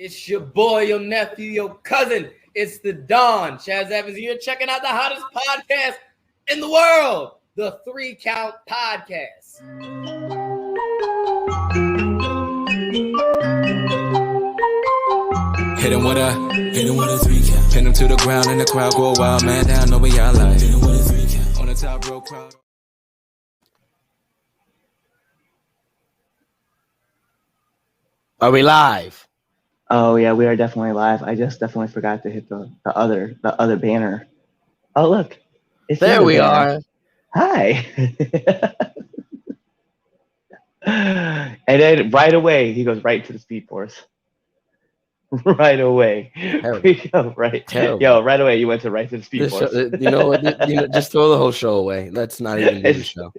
It's your boy, your nephew, your cousin. It's the Don. Chaz Evans here, checking out the hottest podcast in the world, the 3 Count Podcast. Hit him with a 3 count. Pin him to the ground and the crowd go wild, man down, know we y'all like. Hit him with a 3 count. On the top row crowd. Are we live? Oh yeah, we are definitely live. I just definitely forgot to hit the other banner. Oh look, it's There we banner. are. Hi. And then right away he goes right to the Speed Force. Right away. Terrible. We go right. Terrible. Yo, right away you went to right to the Speed This Force. show, you know what? Just throw the whole show away. Let's not even do the show.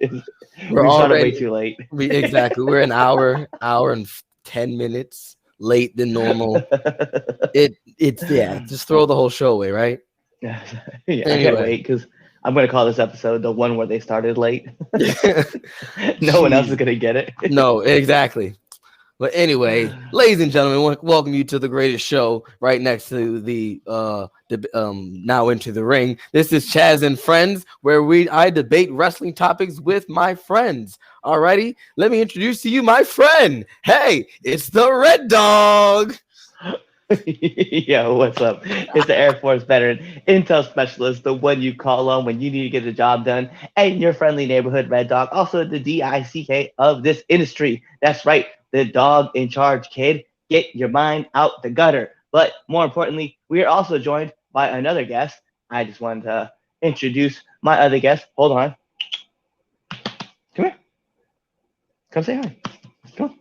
We're started way too late. Exactly. We're an hour and 10 minutes late than normal. It's just throw the whole show away, right? Yeah, Anyway. I can't wait because I'm gonna call this episode the one where they started late. No one else is gonna get it. No, exactly. But anyway, ladies and gentlemen, welcome you to the greatest show right next to the Now Into the Ring. This is Chaz and Friends, where I debate wrestling topics with my friends. Alrighty, let me introduce to you my friend. Hey, it's the Red Dog. Yo, what's up? It's the Air Force veteran, intel specialist, the one you call on when you need to get the job done, and your friendly neighborhood Red Dog, also the DICK of this industry. That's right, the dog in charge, kid. Get your mind out the gutter. But more importantly, we are also joined by another guest. I just wanted to introduce my other guest. Hold on. Come here. Come say hi. Come on.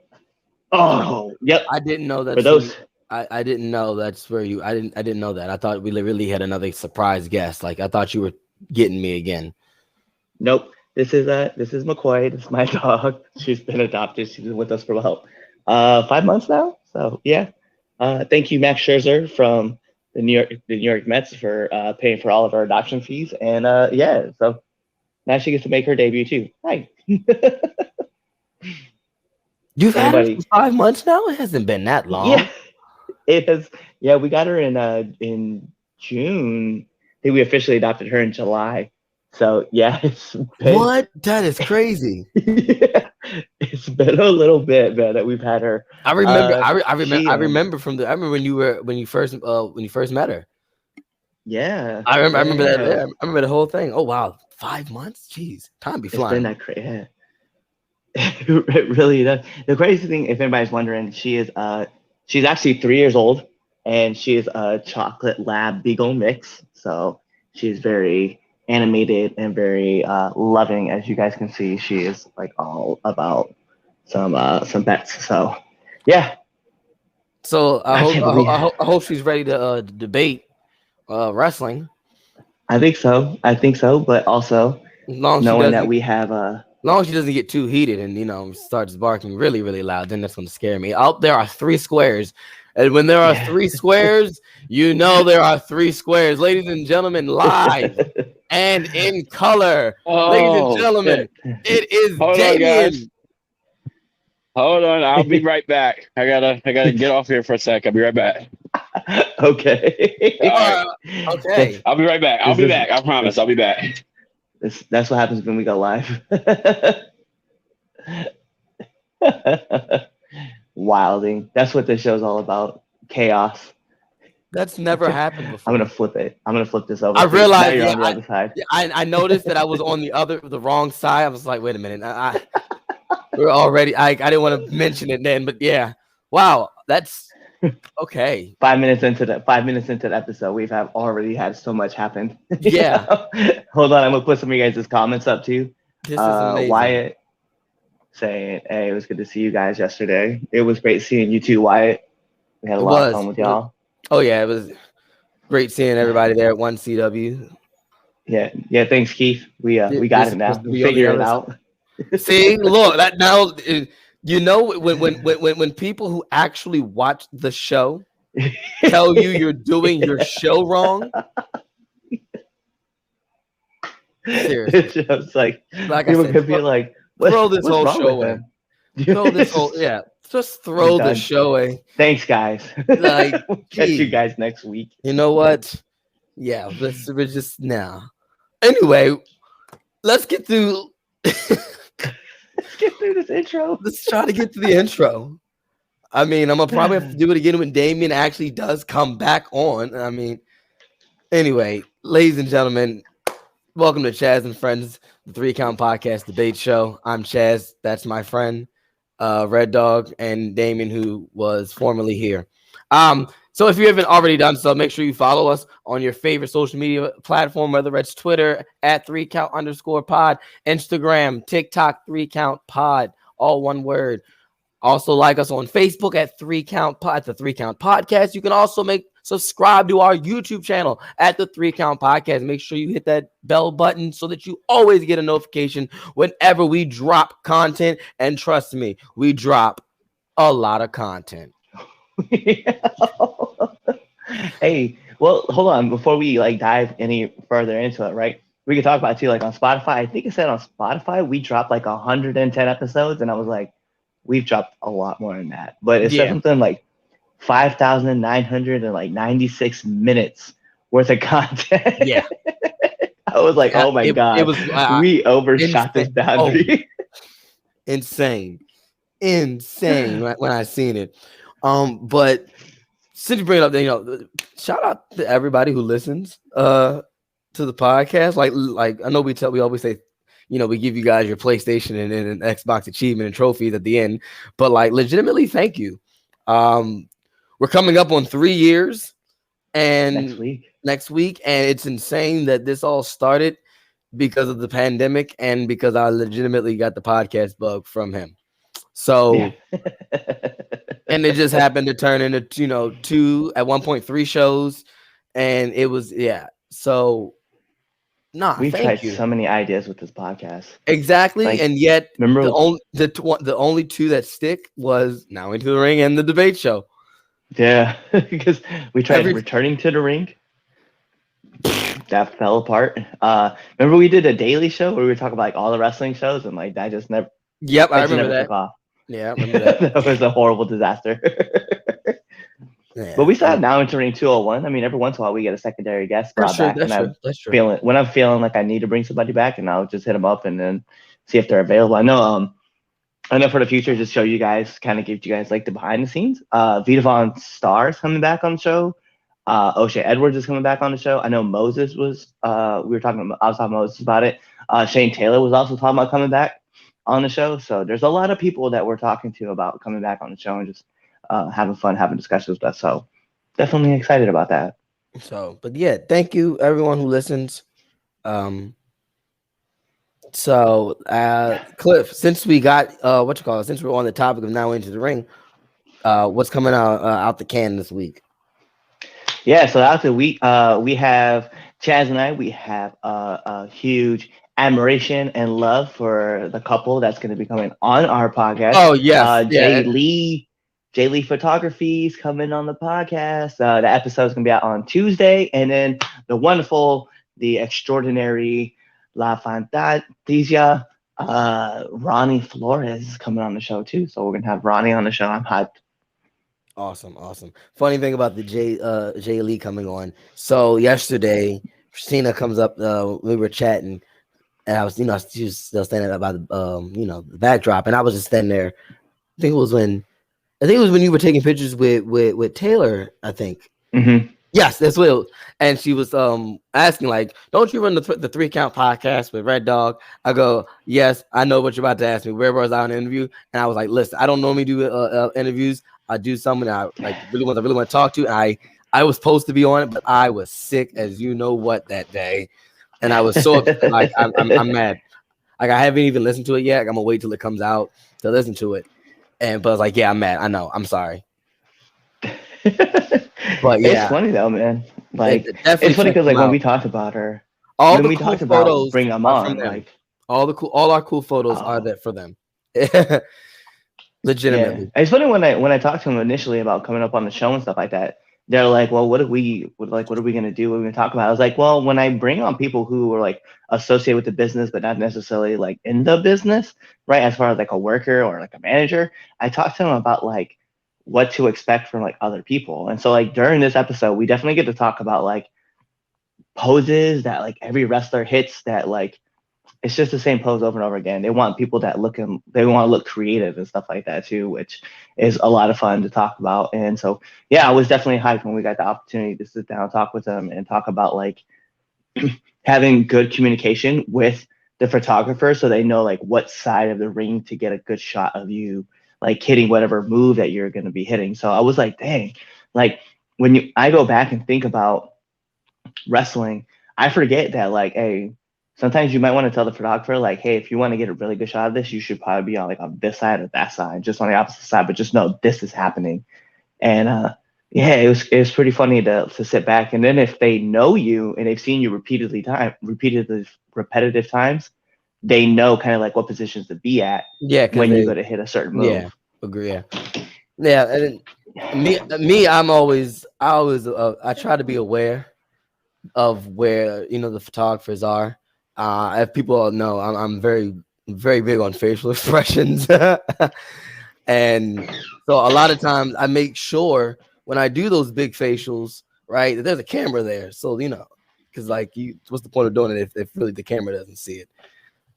Oh, yep. I didn't know that. For those. I didn't know that's where you. I didn't know that. I thought we really had another surprise guest. Like I thought you were getting me again. Nope. This is McCoy. This is my dog. She's been adopted. She's been with us for about 5 months now. So yeah. Thank you, Max Scherzer from the New York Mets for paying for all of our adoption fees. And yeah, so now she gets to make her debut too. Hi. You've had her for 5 months now. It hasn't been that long. Yeah. It has. Yeah, we got her in June. I think we officially adopted her in July. So yeah, it's been, what? That is crazy. Yeah, it's been a little bit, man, that we've had her. I remember. I remember when you first met her. Yeah, I remember that. Yeah, I remember the whole thing. Oh wow, 5 months. Jeez, time be flying. It's been that crazy. Yeah. It really does. The crazy thing, if anybody's wondering, she's actually 3 years old, and she is a chocolate lab beagle mix. So she's very animated and very loving, as you guys can see. She is like all about some pets. So yeah. So I hope she's ready to debate wrestling. I think so. But also knowing that we have as long as she doesn't get too heated and starts barking really, really loud, then that's going to scare me. Out there are 3 squares. And when there are 3 squares, there are 3 squares. Ladies and gentlemen, live and in color. Ladies and gentlemen, it is Damien. Hold on, I'll be right back. I gotta get off here for a sec. I'll be right back. Okay. Okay. I'll be right back. I'll be back. I promise. I'll be back. That's what happens when we go live. Wilding. That's what this show's all about. Chaos. That's never happened before. I'm gonna flip it. I'm gonna flip this over. I realized you're on the other side. I noticed that I was on the wrong side. I was like, wait a minute. We're already. I didn't want to mention it then, but yeah. Wow, that's okay. 5 minutes into the episode, we've already had so much happen. Yeah. Hold on, I'm gonna put some of you guys' comments up too. This is amazing. Wyatt saying, "Hey, it was good to see you guys yesterday. It was great seeing you too, Wyatt. We had a lot of fun with y'all." Oh yeah, it was great seeing everybody there at 1CW. Yeah. Thanks, Keith. We got it now. We figured it out. See, look, that now when people who actually watch the show tell you you're doing your show wrong. Seriously. It's just like I people said, could be like, throw this whole show away. just throw We're the done. show away. Thanks, guys. Like, We'll catch you geez. guys next week. You know what? Yeah, we're just now. Anyway, let's get through. Let's get through this intro. Let's try to get to the intro. I mean, I'm gonna probably have to do it again when Damien actually does come back on. I mean, anyway, ladies and gentlemen, welcome to Chaz and Friends, the 3 Count Podcast Debate Show. I'm Chaz. That's my friend, Red Dog, and Damien, who was formerly here. So if you haven't already done so, make sure you follow us on your favorite social media platform, whether it's Twitter at 3count_pod, Instagram, TikTok, 3countpod, all one word. Also like us on Facebook at 3countpod, the 3 Count Podcast. You can also subscribe to our YouTube channel at the 3 Count Podcast. Make sure you hit that bell button so that you always get a notification whenever we drop content. And trust me, we drop a lot of content. Hey, well, hold on. Before we dive any further into it, right? We could talk about it too, on Spotify. I think it said on Spotify we dropped 110 episodes, and I was like, we've dropped a lot more than that. But it said something like 5,996 minutes worth of content. Yeah. I was like, oh my God. It was we overshot this boundary. Insane when I seen it. But since you bring it up, shout out to everybody who listens to the podcast. Like I know we always say, we give you guys your PlayStation and an Xbox achievement and trophies at the end, but legitimately, thank you. We're coming up on 3 years and next week, and it's insane that this all started because of the pandemic and because I legitimately got the podcast bug from him. So, and it just happened to turn into 2 at 1.3 shows, and it was So, we've tried so many ideas with this podcast. Exactly, and yet remember the only 2 that stick was Now Into the Ring and the debate show. Yeah, because we tried returning to the ring. That fell apart. Remember we did a daily show where we were talking about all the wrestling shows, and that just never. Yep, I remember that. Took off. Yeah, I remember that. That was a horrible disaster. Yeah, but we still have Now Into Ring 201. I mean, every once in a while we get a secondary guest brought back, that's true. When I'm feeling like I need to bring somebody back, and I'll just hit them up and then see if they're available. I know for the future, just show you guys, kind of give you guys the behind the scenes. Vita Von Star's coming back on the show. O'Shea Edwards is coming back on the show. I know Moses was. I was talking to Moses about it. Shane Taylor was also talking about coming back on the show. So there's a lot of people that we're talking to about coming back on the show and just having fun, having discussions with us. So definitely excited about that. So, but yeah, thank you everyone who listens. So Cliff, since we got since we're on the topic of Now Into the Ring, what's coming out the can this week? Yeah, so out the week, we have Chaz and I. We have a huge admiration and love for the couple that's going to be coming on our podcast. Oh yes, Jay Lee Photography is coming on the podcast. The episode is going to be out on Tuesday, and then the wonderful, the extraordinary La Fantasia, Ronnie Flores is coming on the show too. So we're going to have Ronnie on the show. I'm hyped. Awesome. Funny thing about the Jay Lee coming on. So yesterday, Christina comes up. We were chatting, and I was, she was still standing about the backdrop, and I was just standing there. I think it was when you were taking pictures with Taylor. I think. Mm-hmm. Yes, that's what it was. And she was asking don't you run the 3 Count Podcast with Red Dog? I go, yes, I know what you're about to ask me. Where was I on an interview? And I was like, listen, I don't normally do interviews. I do someone I really want to talk to. I was supposed to be on it, but I was sick as you know what that day, and I was so upset. I'm mad. I haven't even listened to it yet. I'm gonna wait till it comes out to listen to it. But I was like, yeah, I'm mad. I know. I'm sorry. But yeah, it's funny though, man. It's funny because when we talked about her, all the cool photos bring them on. All our cool photos are there for them. Legitimately. Yeah. It's funny when I talked to him initially about coming up on the show and stuff like that. they're like, well, what are we gonna do? What are we gonna talk about? I was like, well, when I bring on people who are like associated with the business, but not necessarily like in the business, right? As far as like a worker or like a manager, I talk to them about like what to expect from like other people. And so like during this episode, we definitely get to talk about like poses that like every wrestler hits that like it's just the same pose over and over again. They want people that they want to look creative and stuff like that too, which is a lot of fun to talk about. And so, yeah, I was definitely hyped when we got the opportunity to sit down and talk with them and talk about like having good communication with the photographer so they know like what side of the ring to get a good shot of you, like hitting whatever move that you're going to be hitting. So I was like, dang, like I go back and think about wrestling, I forget that like, hey, sometimes you might want to tell the photographer, like, hey, if you want to get a really good shot of this, you should probably be on like on this side or that side, just on the opposite side, but just know this is happening. And yeah, it was pretty funny to sit back. And then if they know you and they've seen you repetitive times, they know kind of like what positions to be at when you're going to hit a certain move. Yeah, agree. Yeah, and me, I try to be aware of where the photographers are. If people know, I'm very, very big on facial expressions, and so a lot of times I make sure when I do those big facials, right, that there's a camera there, so because like what's the point of doing it if really the camera doesn't see it?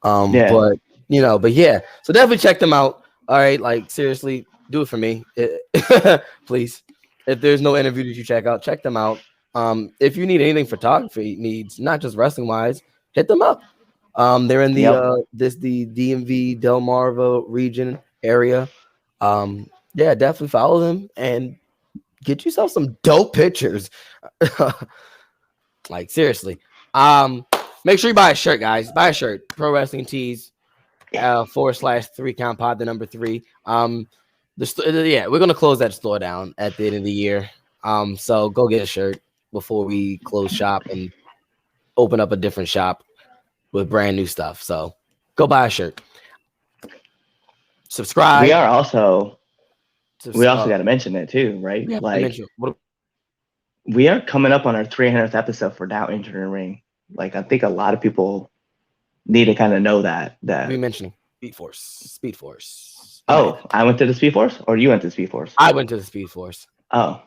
But yeah, so definitely check them out. All right, like seriously, do it for me, please. If there's no interview that you check them out. If you need anything photography needs, not just wrestling wise, hit them up. They're in the the DMV Delmarva region area. Yeah, definitely follow them and get yourself some dope pictures. Like seriously. Make sure you buy a shirt, guys. Buy a shirt. Pro Wrestling Tees /3 count pod, the number 3. We're gonna close that store down at the end of the year. So go get a shirt before we close shop and open up a different shop with brand new stuff. So go buy a shirt. Subscribe. We also got to mention that too, right? Yeah, like we are coming up on our 300th episode for Now Entering the Ring. Like I think a lot of people need to kind of know that. We mentioning Speed Force. Oh, I went to the Speed Force, or you went to the Speed Force? I went to the Speed Force. Oh.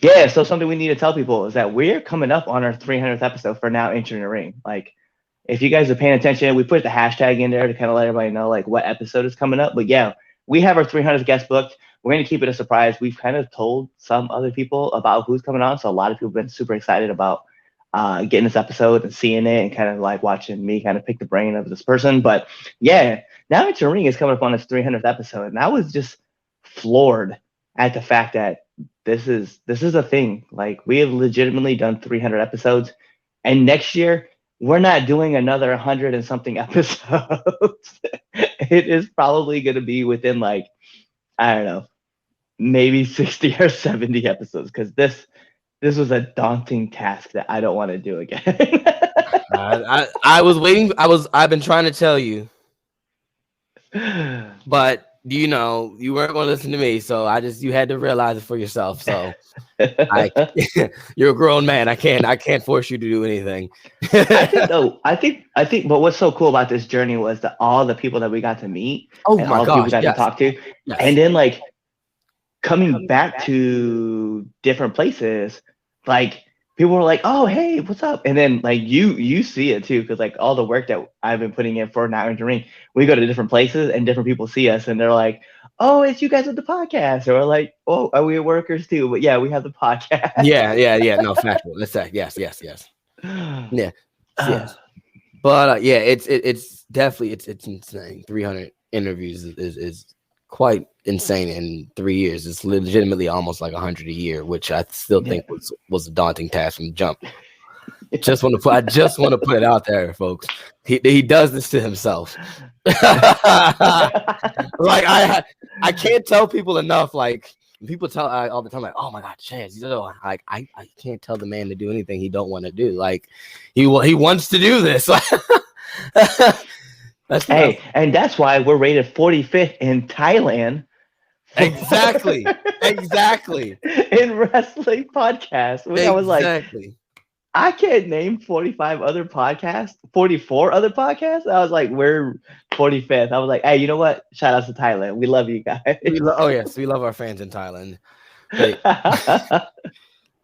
Yeah, so something we need to tell people is that we're coming up on our 300th episode for Now Entering the Ring. Like, if you guys are paying attention, we put the hashtag in there to kind of let everybody know like what episode is coming up. But yeah, we have our 300th guest booked. We're going to keep it a surprise. We've kind of told some other people about who's coming on, so a lot of people have been super excited about getting this episode and seeing it and kind of like watching me kind of pick the brain of this person. But yeah, Now Entering the Ring is coming up on its 300th episode, and I was just floored at the fact that this is a thing. Like we have legitimately done 300 episodes, and next year we're not doing another 100 and something episodes. It is probably going to be within like, I don't know, maybe 60 or 70 episodes, because this was a daunting task that I don't want to do again. I was waiting. I've been trying to tell you, but you weren't going to listen to me, so you had to realize it for yourself. So you're a grown man. I can't force you to do anything. I think but what's so cool about this journey was that all the people that we got to meet, all the people we got to talk to, and then like coming back to different places, like people were like, oh, hey, what's up? And then like you see it too, because like all the work that I've been putting in for Now Entering the Ring, we go to different places and different people see us and they're like, oh, it's you guys with the podcast. Or we're like, oh, are we workers too? But yeah, we have the podcast. Yeah. No, factual. Let's say yes. Yeah. Yes. But yeah, it's definitely it's insane. 300 interviews is quite insane in 3 years. It's legitimately almost like 100 a year, which I still think was a daunting task from the jump. I just want to put it out there, folks. He does this to himself. Like I can't tell people enough. Like people tell all the time, like, oh my God, Chaz, like I can't tell the man to do anything he don't want to do. Like he wants to do this. And that's why we're rated 45th in Thailand Exactly. Exactly. In wrestling podcasts, which I was like, Exactly. I can't name 44 other podcasts. I was like, we're 45th. I was like, hey, you know what? Shout out to Thailand. We love you guys. Oh yes, we love our fans in Thailand. But,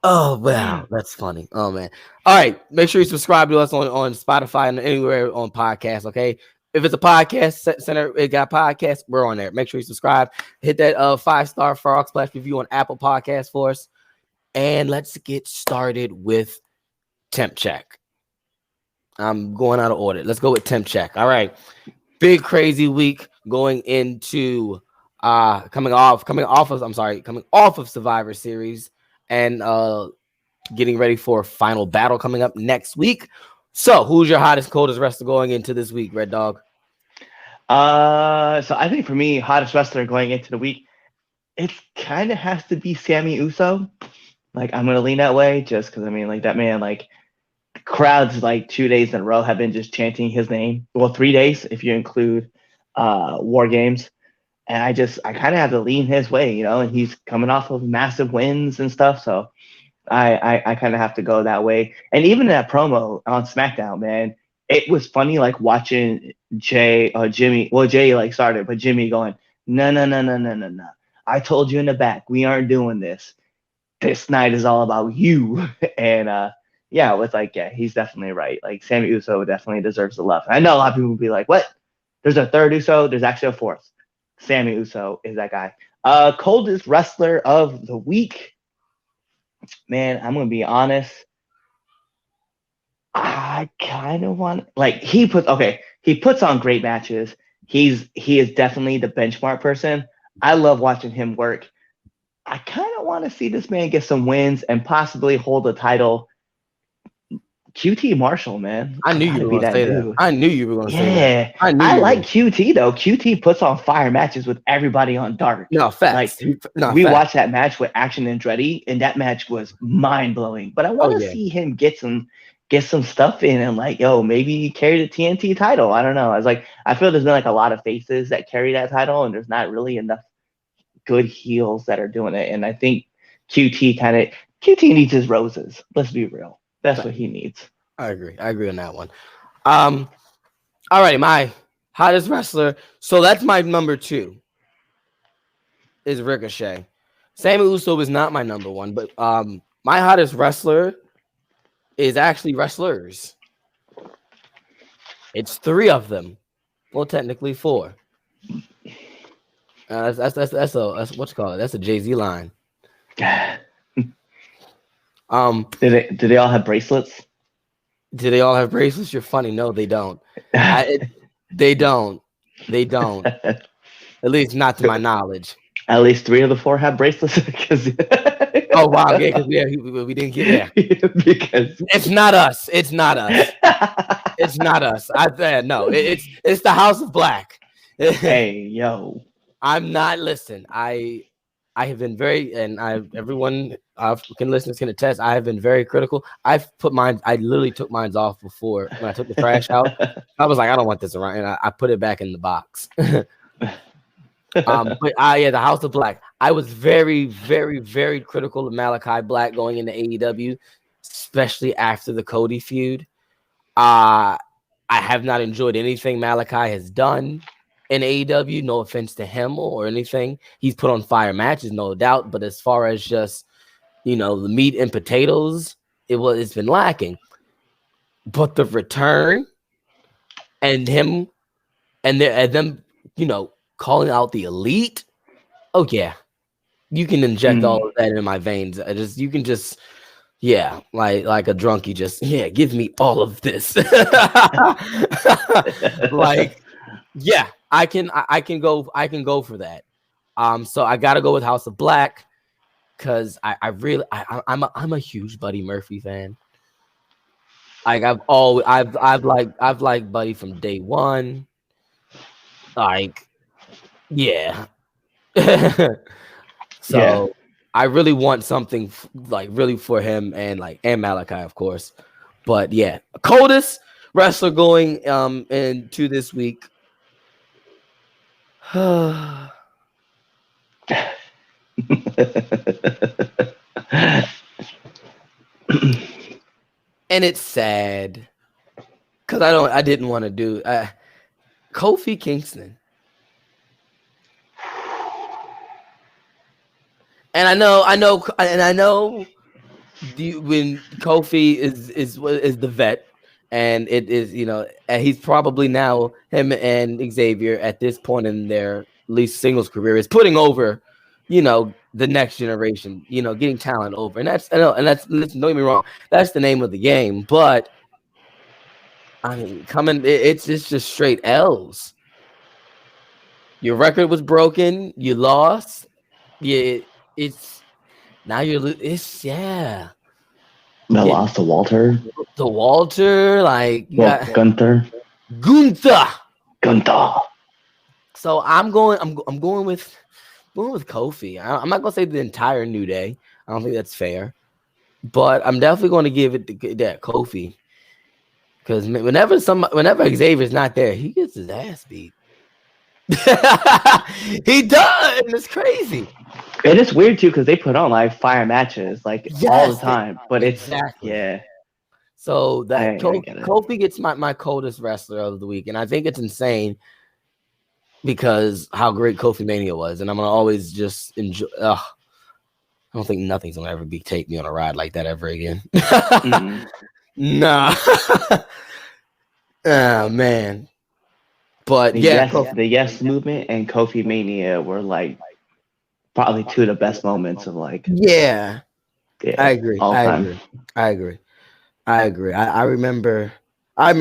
oh wow, that's funny. Oh man. All right. Make sure you subscribe to us on Spotify and anywhere on podcasts. Okay. If it's a podcast center, it got podcasts, we're on there. Make sure you subscribe. Hit that 5-star Frog Splash review on Apple Podcasts for us. And let's get started with temp check. I'm going out of order. Let's go with temp check. All right. Big crazy week going into coming off of Survivor Series and getting ready for Final Battle coming up next week. So who's your hottest, coldest wrestler going into this week, Red Dog? So I think for me, hottest wrestler going into the week, it kind of has to be Sammy Uso. Like, I'm gonna lean that way just because I mean, like, that man, like, crowds like 2 days in a row have been just chanting his name. Well, 3 days if you include War Games. And I kind of have to lean his way, you know, and he's coming off of massive wins and stuff. So I kind of have to go that way. And even that promo on SmackDown, man, it was funny, like watching Jimmy, well, Jay like started, but Jimmy going, no. I told you in the back, we aren't doing this. This night is all about you. And yeah, it was like, yeah, he's definitely right. Like, Sammy Uso definitely deserves the love. I know a lot of people will be like, what? There's a third Uso? There's actually a fourth. Sammy Uso is that guy. Coldest wrestler of the week. Man, I'm gonna be honest. I kind of want, like, he puts on great matches. He is definitely the benchmark person. I love watching him work. I kind of want to see this man get some wins and possibly hold a title. QT Marshall, man. I knew you were going to say that. I knew you were going to say that. I like QT though. QT puts on fire matches with everybody on Dark. No, facts. Like, we watched that match with Action Andretti, and that match was mind blowing. But I want to see him get some stuff in and, like, yo, maybe carry the TNT title. I don't know. I feel there's been like a lot of faces that carry that title, and there's not really enough good heels that are doing it. And I think QT needs his roses. Let's be real. That's what he needs. I agree on that one. All righty, my hottest wrestler. So that's my number 2. Is Ricochet. Sammy Uso is not my number 1, but my hottest wrestler is actually wrestlers. It's 3 of them. Well, technically 4. That's what's called. That's a Jay-Z line. Did they all have bracelets? Do they all have bracelets? You're funny. No, they don't. They don't. At least not to my knowledge. At least 3 of the 4 have bracelets. Oh wow, yeah, because we didn't get there. Because it's not us. It's not us. No. It's the House of Black. Hey, yo. I'm not. Listen, I have been very, and everyone can listen can attest. I have been very critical. I literally took mine off before when I took the trash out. I was like, I don't want this around, and I put it back in the box. But the House of Black. I was very, very, very critical of Malachi Black going into AEW, especially after the Cody feud. I have not enjoyed anything Malachi has done in AEW. No offense to him or anything. He's put on fire matches, no doubt. But as far as just, the meat and potatoes, it's been lacking. But the return and him and them, calling out the Elite. Oh yeah, you can inject all of that in my veins. Like a drunkie, give me all of this. I can go for that. So I gotta go with House of Black because I'm a huge Buddy Murphy fan. Like I've liked Buddy from day one. Yeah. So I really want something really for him and Malachi, of course. But yeah, coldest wrestler going into this week. And it's sad because I didn't want to do Kofi Kingston. And I know when Kofi is the vet, and it is, and he's probably now, him and Xavier at this point in their least singles career, is putting over, the next generation, getting talent over. And that's don't get me wrong, that's the name of the game. But I mean, it's just straight L's. Your record was broken, you lost. Yeah, it's now yeah. The loss to Walter. The Walter, Gunther. So I'm going with Kofi. I'm not gonna say the entire New Day. I don't think that's fair, but I'm definitely going to give it to that Kofi, because whenever Xavier's not there, he gets his ass beat. He does, and it's crazy. It is weird too, because they put on like fire matches all the time, but exactly. Yeah. So that Kofi gets my coldest wrestler of the week, and I think it's insane because how great Kofi Mania was, and I'm gonna always just enjoy. I don't think nothing's gonna ever take me on a ride like that ever again. Mm-hmm. Nah. Oh man. But the Yes Movement and Kofi Mania were like probably two of the best moments of Yeah, I agree. I agree. I remember how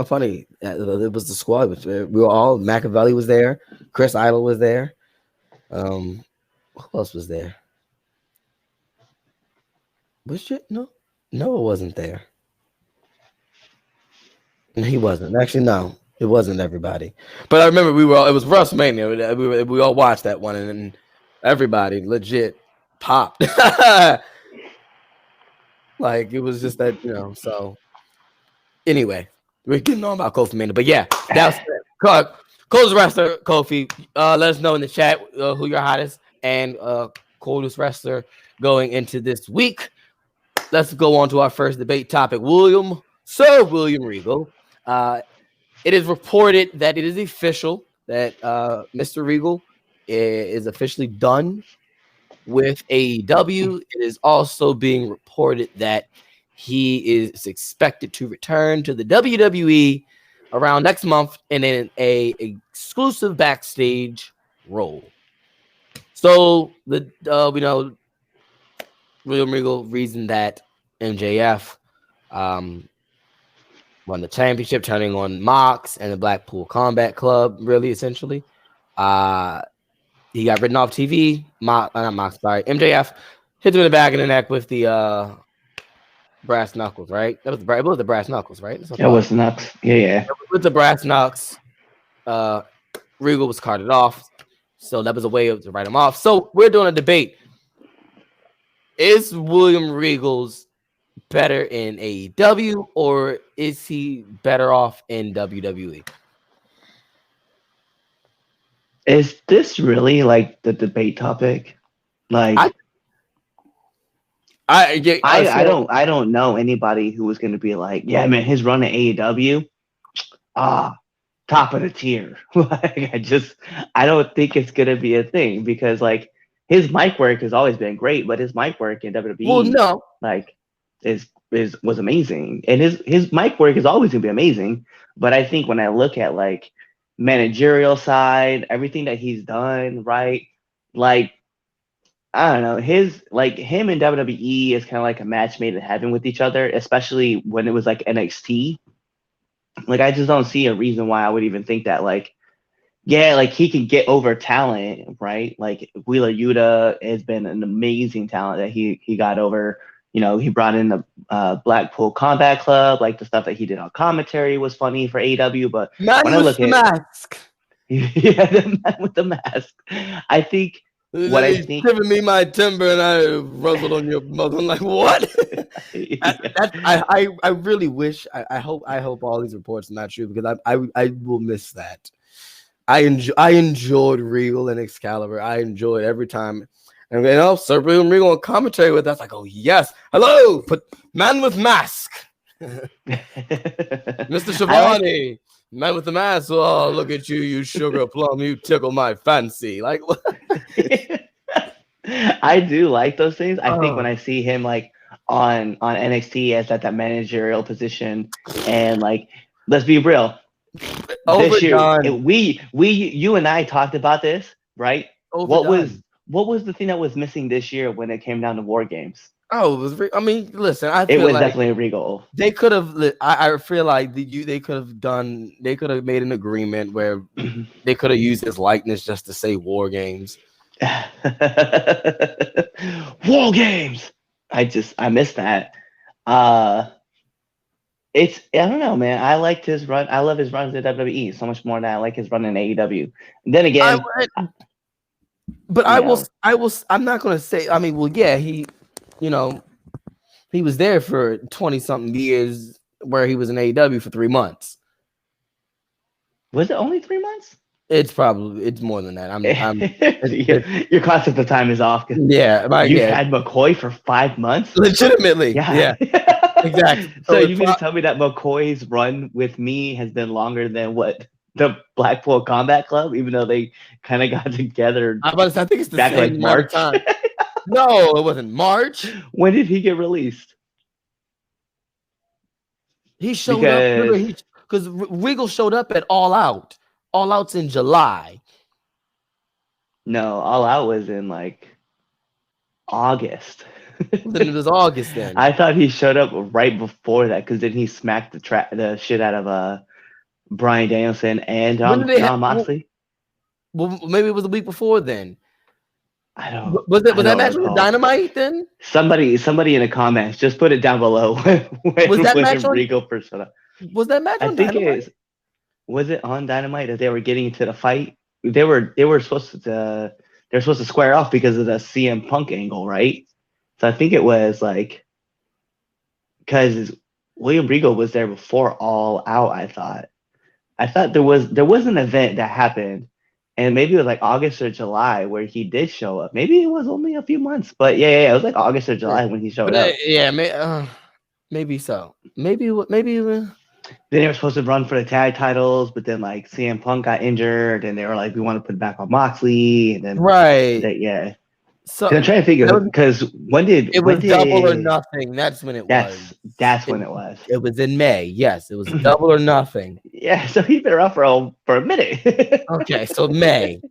funny it was. The squad, we were all, Machiavelli was there, Chris Idol was there. Who else was there? No, it wasn't there. He wasn't. Actually, no. It wasn't everybody, but I remember it was WrestleMania. We all watched that one, and then everybody legit popped. Like it was just that, so anyway, we're getting on about Kofi Mania, but yeah, that's coldest wrestler, Kofi. Let us know in the chat who your hottest and coldest wrestler going into this week. Let's go on to our first debate topic. Sir William Regal. It is reported that it is official that Mr. Regal is officially done with AEW. It is also being reported that he is expected to return to the WWE around next month in an exclusive backstage role. So we know William Regal reasoned that MJF won the championship, turning on Mox and the Blackpool Combat Club, really, essentially. He got written off TV. MJF hit him in the back of the neck with the brass knuckles, right? It was the brass knuckles, right? It was nuts. Yeah. With the brass knucks, Regal was carted off. So that was a way to write him off. So we're doing a debate. Is William Regal's better in AEW, or is he better off in WWE? Is this really the debate topic? I don't know anybody who was going to be like, yeah, man, his run at AEW, top of the tier. I don't think it's going to be a thing, because his mic work has always been great, but his mic work in WWE, was amazing, and his mic work is always gonna be amazing. But I think when I look at managerial side, everything that he's done, right? I don't know, him and WWE is kind of like a match made in heaven with each other, especially when it was NXT. I just don't see a reason why I would even think that he can get over talent, right? Wheeler Yuta has been an amazing talent that he got over. He brought in the Blackpool Combat Club, the stuff that he did on commentary was funny for AEW. But when I look at mask, yeah, the man with the mask, I think he's giving me my timber and I ruzzled on your mother. I'm like, what? I really wish. I hope all these reports are not true, because I will miss that. I enjoyed Regal and Excalibur. I enjoyed every time. And Serpent and Regal on commentary with us, like, oh yes, hello, but man with mask, Mr. Schiavone, man with the mask. Oh, look at you, you sugar plum, you tickle my fancy. Like, what? I do like those things. I think when I see him like on NXT as that managerial position, and like, let's be real, this year you and I talked about this, right? Overdone. What was the thing that was missing this year when it came down to War Games? Oh, it was. Listen, it was definitely Regal. They could have. I feel like they could have done. They could have made an agreement where they could have used his likeness just to say War Games. War Games. I missed that. I don't know, man. I liked his run. I love his runs at WWE so much more than I like his run in AEW. And then again, I'm not gonna say. I mean, well, yeah, he was there for 20 something years, where he was in AEW for 3 months. Was it only 3 months? It's more than that. Your concept of time is off. Yeah, had McCoy for 5 months. Legitimately, yeah. Exactly. So you mean to tell me that McCoy's run with me has been longer than what the Blackpool Combat Club, even though they kind of got together? I think it's the same like March time. No, it wasn't March. When did he get released? He showed up because Regal showed up at All Out. All Out's in July. No, All Out was in like August. Then it was August then. I thought he showed up right before that, because then he smacked the shit out of Bryan Danielson and Jon Moxley. Well, maybe it was the week before then. I don't. Was that match with Dynamite then? Somebody in the comments just put it down below. Was that match on Regal first showed up? Was that match on Dynamite? Was it on Dynamite that they were getting into the fight? They were supposed to square off because of the CM Punk angle, right? So I think it was like, because William Regal was there before All Out. I thought there was an event that happened, and maybe it was like August or July where he did show up. Maybe it was only a few months, but yeah, it was like August or July when he showed up. Maybe so. Maybe. Then they were supposed to run for the tag titles, but then like CM Punk got injured, and they were like, we want to put it back on Moxley, and then right. So I'm trying to figure, because when did Double or Nothing? That's when it was. That's when it was. It was in May. Yes, it was Double or Nothing. Yeah, so he's been around for a minute. Okay, so May.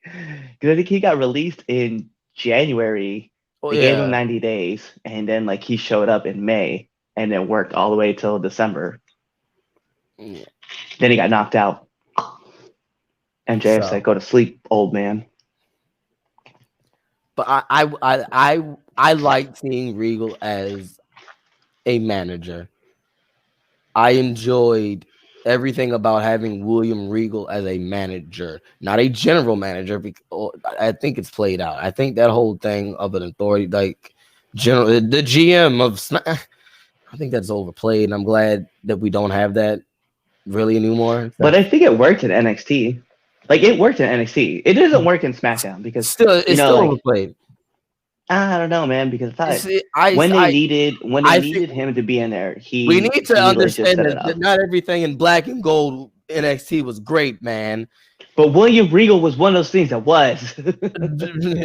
Because I think he got released in January. They gave him 90 days, and then like he showed up in May, and then worked all the way till December. Yeah. Then he got knocked out. MJF said, "Go to sleep, old man." But I like seeing Regal as a manager. I enjoyed everything about having William Regal as a manager, not a general manager. I think it's played out. I think that whole thing of an authority, like the GM of, I think that's overplayed. And I'm glad that we don't have that really anymore. But I think it worked in NXT. Like, it worked in NXT. It doesn't work in SmackDown because it's still overplayed. I don't know, man. Because when they needed him to be in there, we need to understand that not everything in black and gold NXT was great, man. But William Regal was one of those things that was.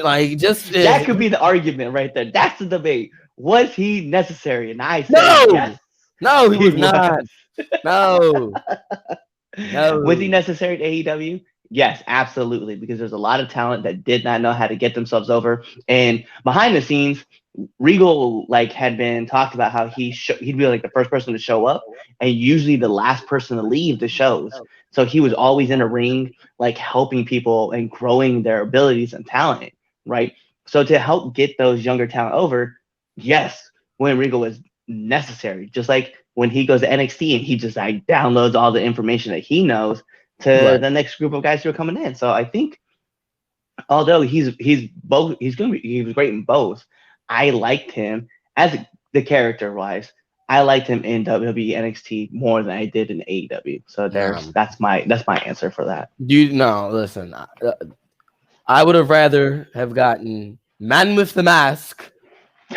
Like, just that could be the argument right there. That's the debate. Was he necessary? And I said yes. No, he was not. No. Was he necessary to AEW? Yes, absolutely, because there's a lot of talent that did not know how to get themselves over. And behind the scenes, Regal had been talked about how he'd be like the first person to show up and usually the last person to leave the shows. So he was always in a ring, helping people and growing their abilities and talent, right? So to help get those younger talent over, yes, William Regal was necessary. Just like when he goes to NXT and he just downloads all the information that he knows to the next group of guys who are coming in. So I think, although he was great in both. I liked him as the character wise. I liked him in WWE NXT more than I did in AEW. So that's my answer for that. Listen. I would have rather have gotten Man with the Mask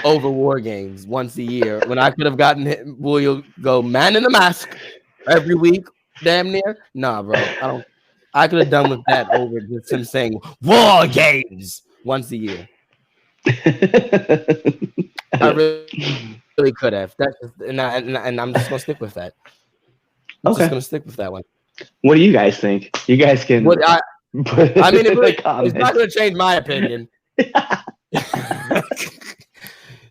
over War Games once a year when I could have gotten William go Man in the Mask every week, damn near. Nah, bro. I could have done with that over just him saying War Games once a year. I really could have. That's just, and I'm just gonna stick with that. I'm just gonna stick with that one. What do you guys think? You guys can. I mean, it's not gonna change my opinion.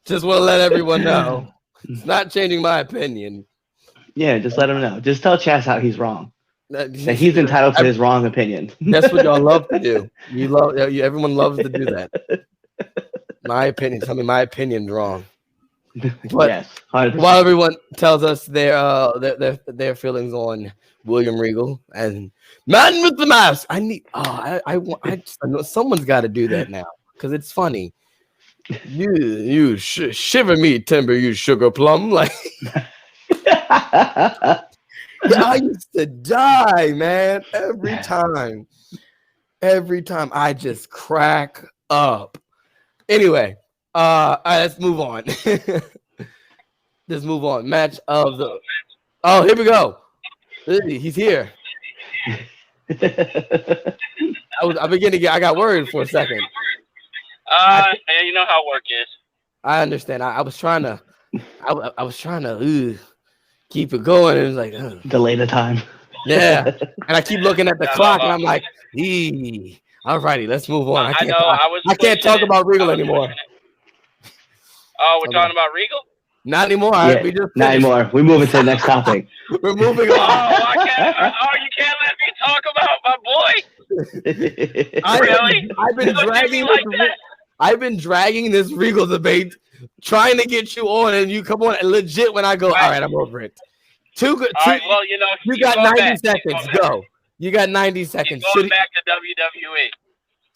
Just want to let everyone know it's not changing my opinion. Yeah, just let him know. Just tell Chaz how he's wrong. That he's entitled to his wrong opinion. That's what y'all love to do. Everyone loves to do that. My opinion. Tell me my opinion's wrong. But yes, 100%. While everyone tells us their feelings on William Regal and Man with the Mask, I know someone's got to do that now because it's funny. You shiver me timber, you sugar plum. Like I used to die, man. Every time I just crack up. Anyway, all right, let's move on. Let's move on. Match of the. Oh, here we go. He's here. I got worried for a second. You know how work is. I understand. I was trying to keep it going. And it was like delay the time. Yeah, and I keep looking at the clock, and I'm like, all righty, let's move on. I can't talk about Regal anymore. Oh, we're talking about Regal? Not anymore. Yeah, not anymore. We're moving to the next topic. We're moving on. You can't let me talk about my boy. Really? I've been dragging this Regal debate, trying to get you on, and you come on and legit when I go. All right, I'm over it. All right, well, you got 90 seconds. Go. You got 90 seconds. Going back to WWE.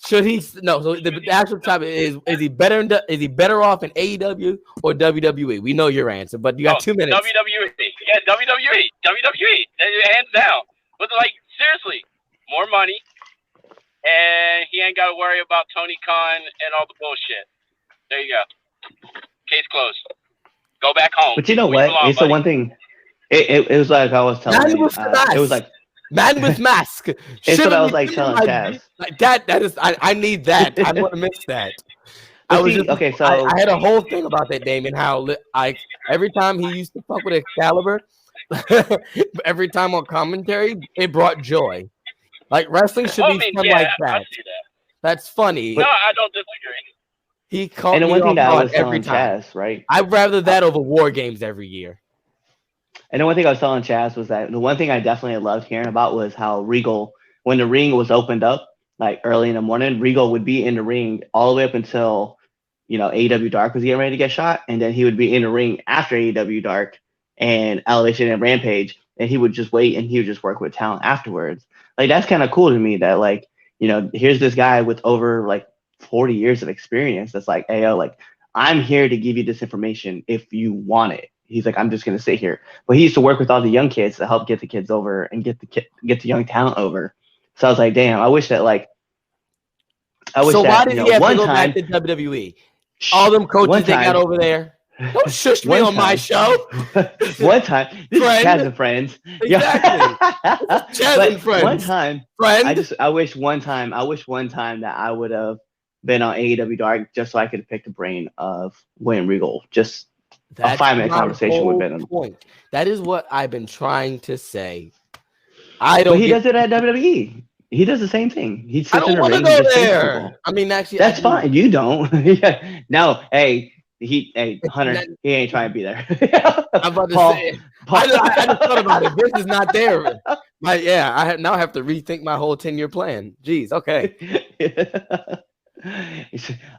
Should he? No. So the actual topic is he better off in AEW or WWE? We know your answer, but you got 2 minutes. WWE. Yeah, WWE. Hands down. But seriously, more money, and he ain't got to worry about Tony Khan and all the bullshit. There you go. Case closed. Go back home. But you know what? It's the one thing. It was like I was telling you. It was like. Man with Mask. It's what I was telling Chaz. Like that is I need that. I'm gonna miss that. I had a whole thing about that, Damien. How every time he used to fuck with Excalibur, every time on commentary, it brought joy. Like wrestling should be fun like that. I see that. That's funny. No, I don't disagree. He called and the one thing that I was every telling time. Chaz, right? I'd rather that over War Games every year. And the one thing I was telling Chaz was that the one thing I definitely loved hearing about was how Regal, when the ring was opened up, like early in the morning, Regal would be in the ring all the way up until, AEW Dark was getting ready to get shot. And then he would be in the ring after AEW Dark and Elevation and Rampage. And he would just wait and he would just work with talent afterwards. Like, that's kind of cool to me that, here's this guy with over 40 years of experience. That's like, hey, I'm here to give you this information if you want it. He's like, I'm just going to sit here. But he used to work with all the young kids to help get the kids over and get the young talent over. So I was like, damn, I wish that why did he have to go back to WWE? All them coaches they got over there. Don't shush me on my show. One time, this is Chaz and Friends. Exactly. Chaz and Friends. One time, friend. I wish one time that I would have been on AEW Dark just so I could have picked the brain of William Regal. Just a 5-minute conversation with Ben. That is what I've been trying to say. But he does it at WWE. He does the same thing. He sits in the ring. Go there. I mean, actually, that's fine. You don't. No, hey, Hunter, he ain't trying to be there. I'm about to say. I just thought about it. This is not there. I now have to rethink my whole 10-year plan. Jeez. Okay.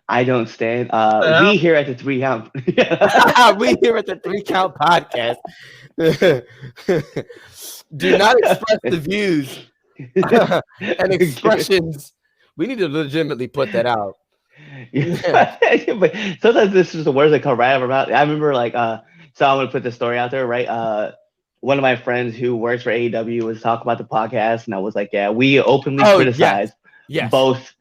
I don't stand. We here at the 3 Count. We here at the 3 Count podcast do not express the views and expressions. We need to legitimately put that out. But sometimes this is the words that come right out of our mouth. I remember So I'm gonna put the story out there, right? One of my friends who works for AEW was talking about the podcast, and I was like, yeah, we openly criticize both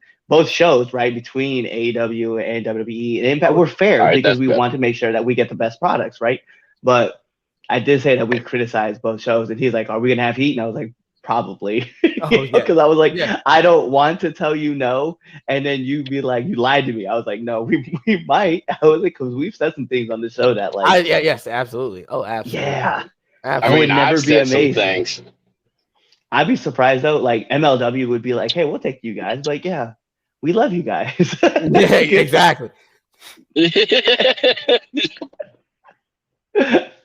shows, right, between AEW and WWE. And Impact, we're fair because we want to make sure that we get the best products, right? But I did say that we criticize both shows, and he's like, "Are we gonna have heat?" And I was like, "Probably," because I was like, "I don't want to tell you no, and then you be like, you lied to me." I was like, "No, we might." I was like, "Because we've said some things on the show that like, yes, absolutely. Oh, absolutely. Yeah, absolutely. I would never be amazed. Things. I'd be surprised though. Like MLW would be like, "Hey, we'll take you guys." Like, yeah, we love you guys. Yeah, exactly.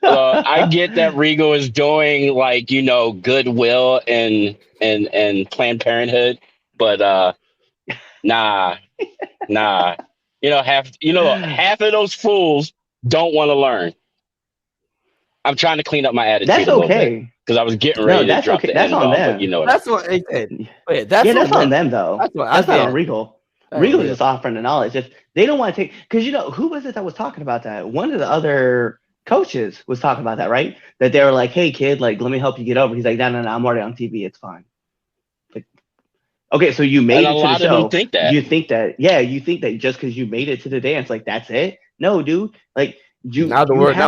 I get that Regal is doing like Goodwill and Planned Parenthood, but nah. Half of those fools don't want to learn. I'm trying to clean up my attitude. That's okay. Because I was getting ready to drop the That's on them. That's what they said. That's on them though. That's not on Regal. Regal is yeah. just offering the knowledge. Just they don't want to take because who was it that was talking about that? One of the other coaches was talking about that, right? That they were like, "Hey kid, like let me help you get over." He's like, "No, I'm already on TV. It's fine." Like, okay, so you made it to the show. Think that. You think that? Yeah, you think that just because you made it to the dance, like that's it? No, dude. Like now the real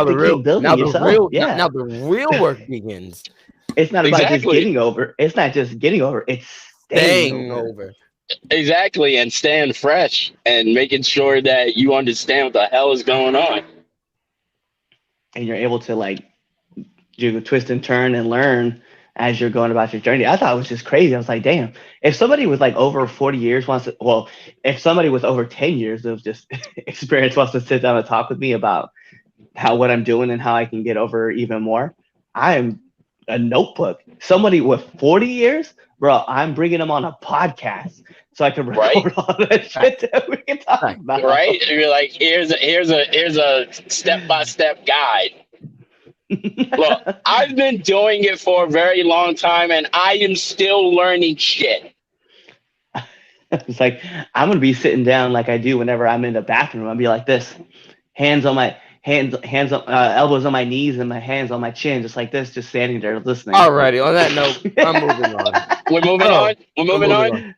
work begins. It's not about just getting over. It's not just getting over. It's staying over. Exactly, and staying fresh and making sure that you understand what the hell is going on. And you're able to like do twist and turn and learn as you're going about your journey. I thought it was just crazy. I was like, damn, if somebody with like over 40 years if somebody with over 10 years of just experience wants to sit down and talk with me about what I'm doing and how I can get over even more, I am a notebook. Somebody with 40 years, bro, I'm bringing them on a podcast so I can record all that shit that we can talk about. Right? You're like, here's a step-by-step guide. Look, I've been doing it for a very long time, and I am still learning shit. It's like I'm gonna be sitting down like I do whenever I'm in the bathroom. I'll be like this, hands on my elbows on my knees and my hands on my chin, just like this, just standing there listening. Alrighty, on that note, I'm moving on. We're moving on.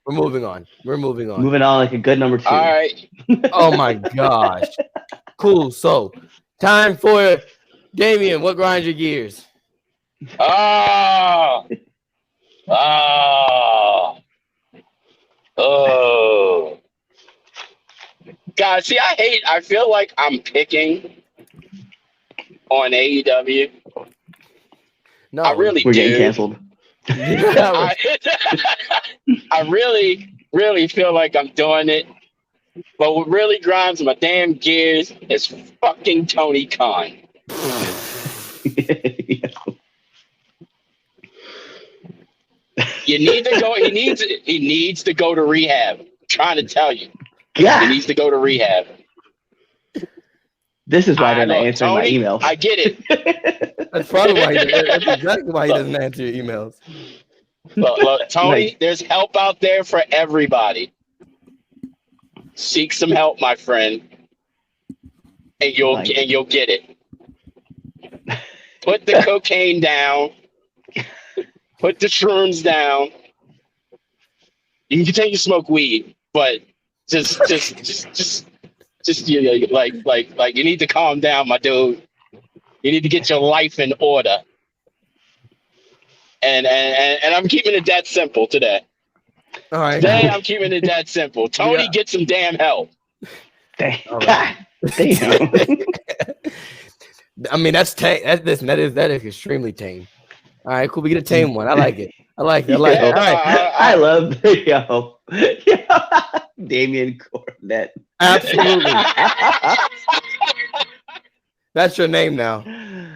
We're moving on. Moving on like a good number 2. All right. Oh my gosh. Cool. So, time for Damien. What grinds your gears? Oh. God, see, I feel like I'm picking on AEW. No, I really we're do. getting canceled. I really, really feel like I'm doing it. But what really grinds my damn gears is fucking Tony Khan. You need to go. He needs to go to rehab. I'm trying to tell you. Yeah. He needs to go to rehab. This is why they're not answering my emails. I get it. That's probably why. That's exactly why he doesn't answer your emails. Look, Tony, there's help out there for everybody. Seek some help, my friend, and you'll get it. Put the cocaine down. Put the shrooms down. You can continue to smoke weed, but just you need to calm down, my dude. You need to get your life in order. And I'm keeping it that simple today. All right. Today I'm keeping it that simple. Tony, get some damn help. Damn. I mean, that's tame. That is extremely tame. All right, cool. We get a tame one. I like it. All right. I love Damien Cornette. Absolutely. That's your name now.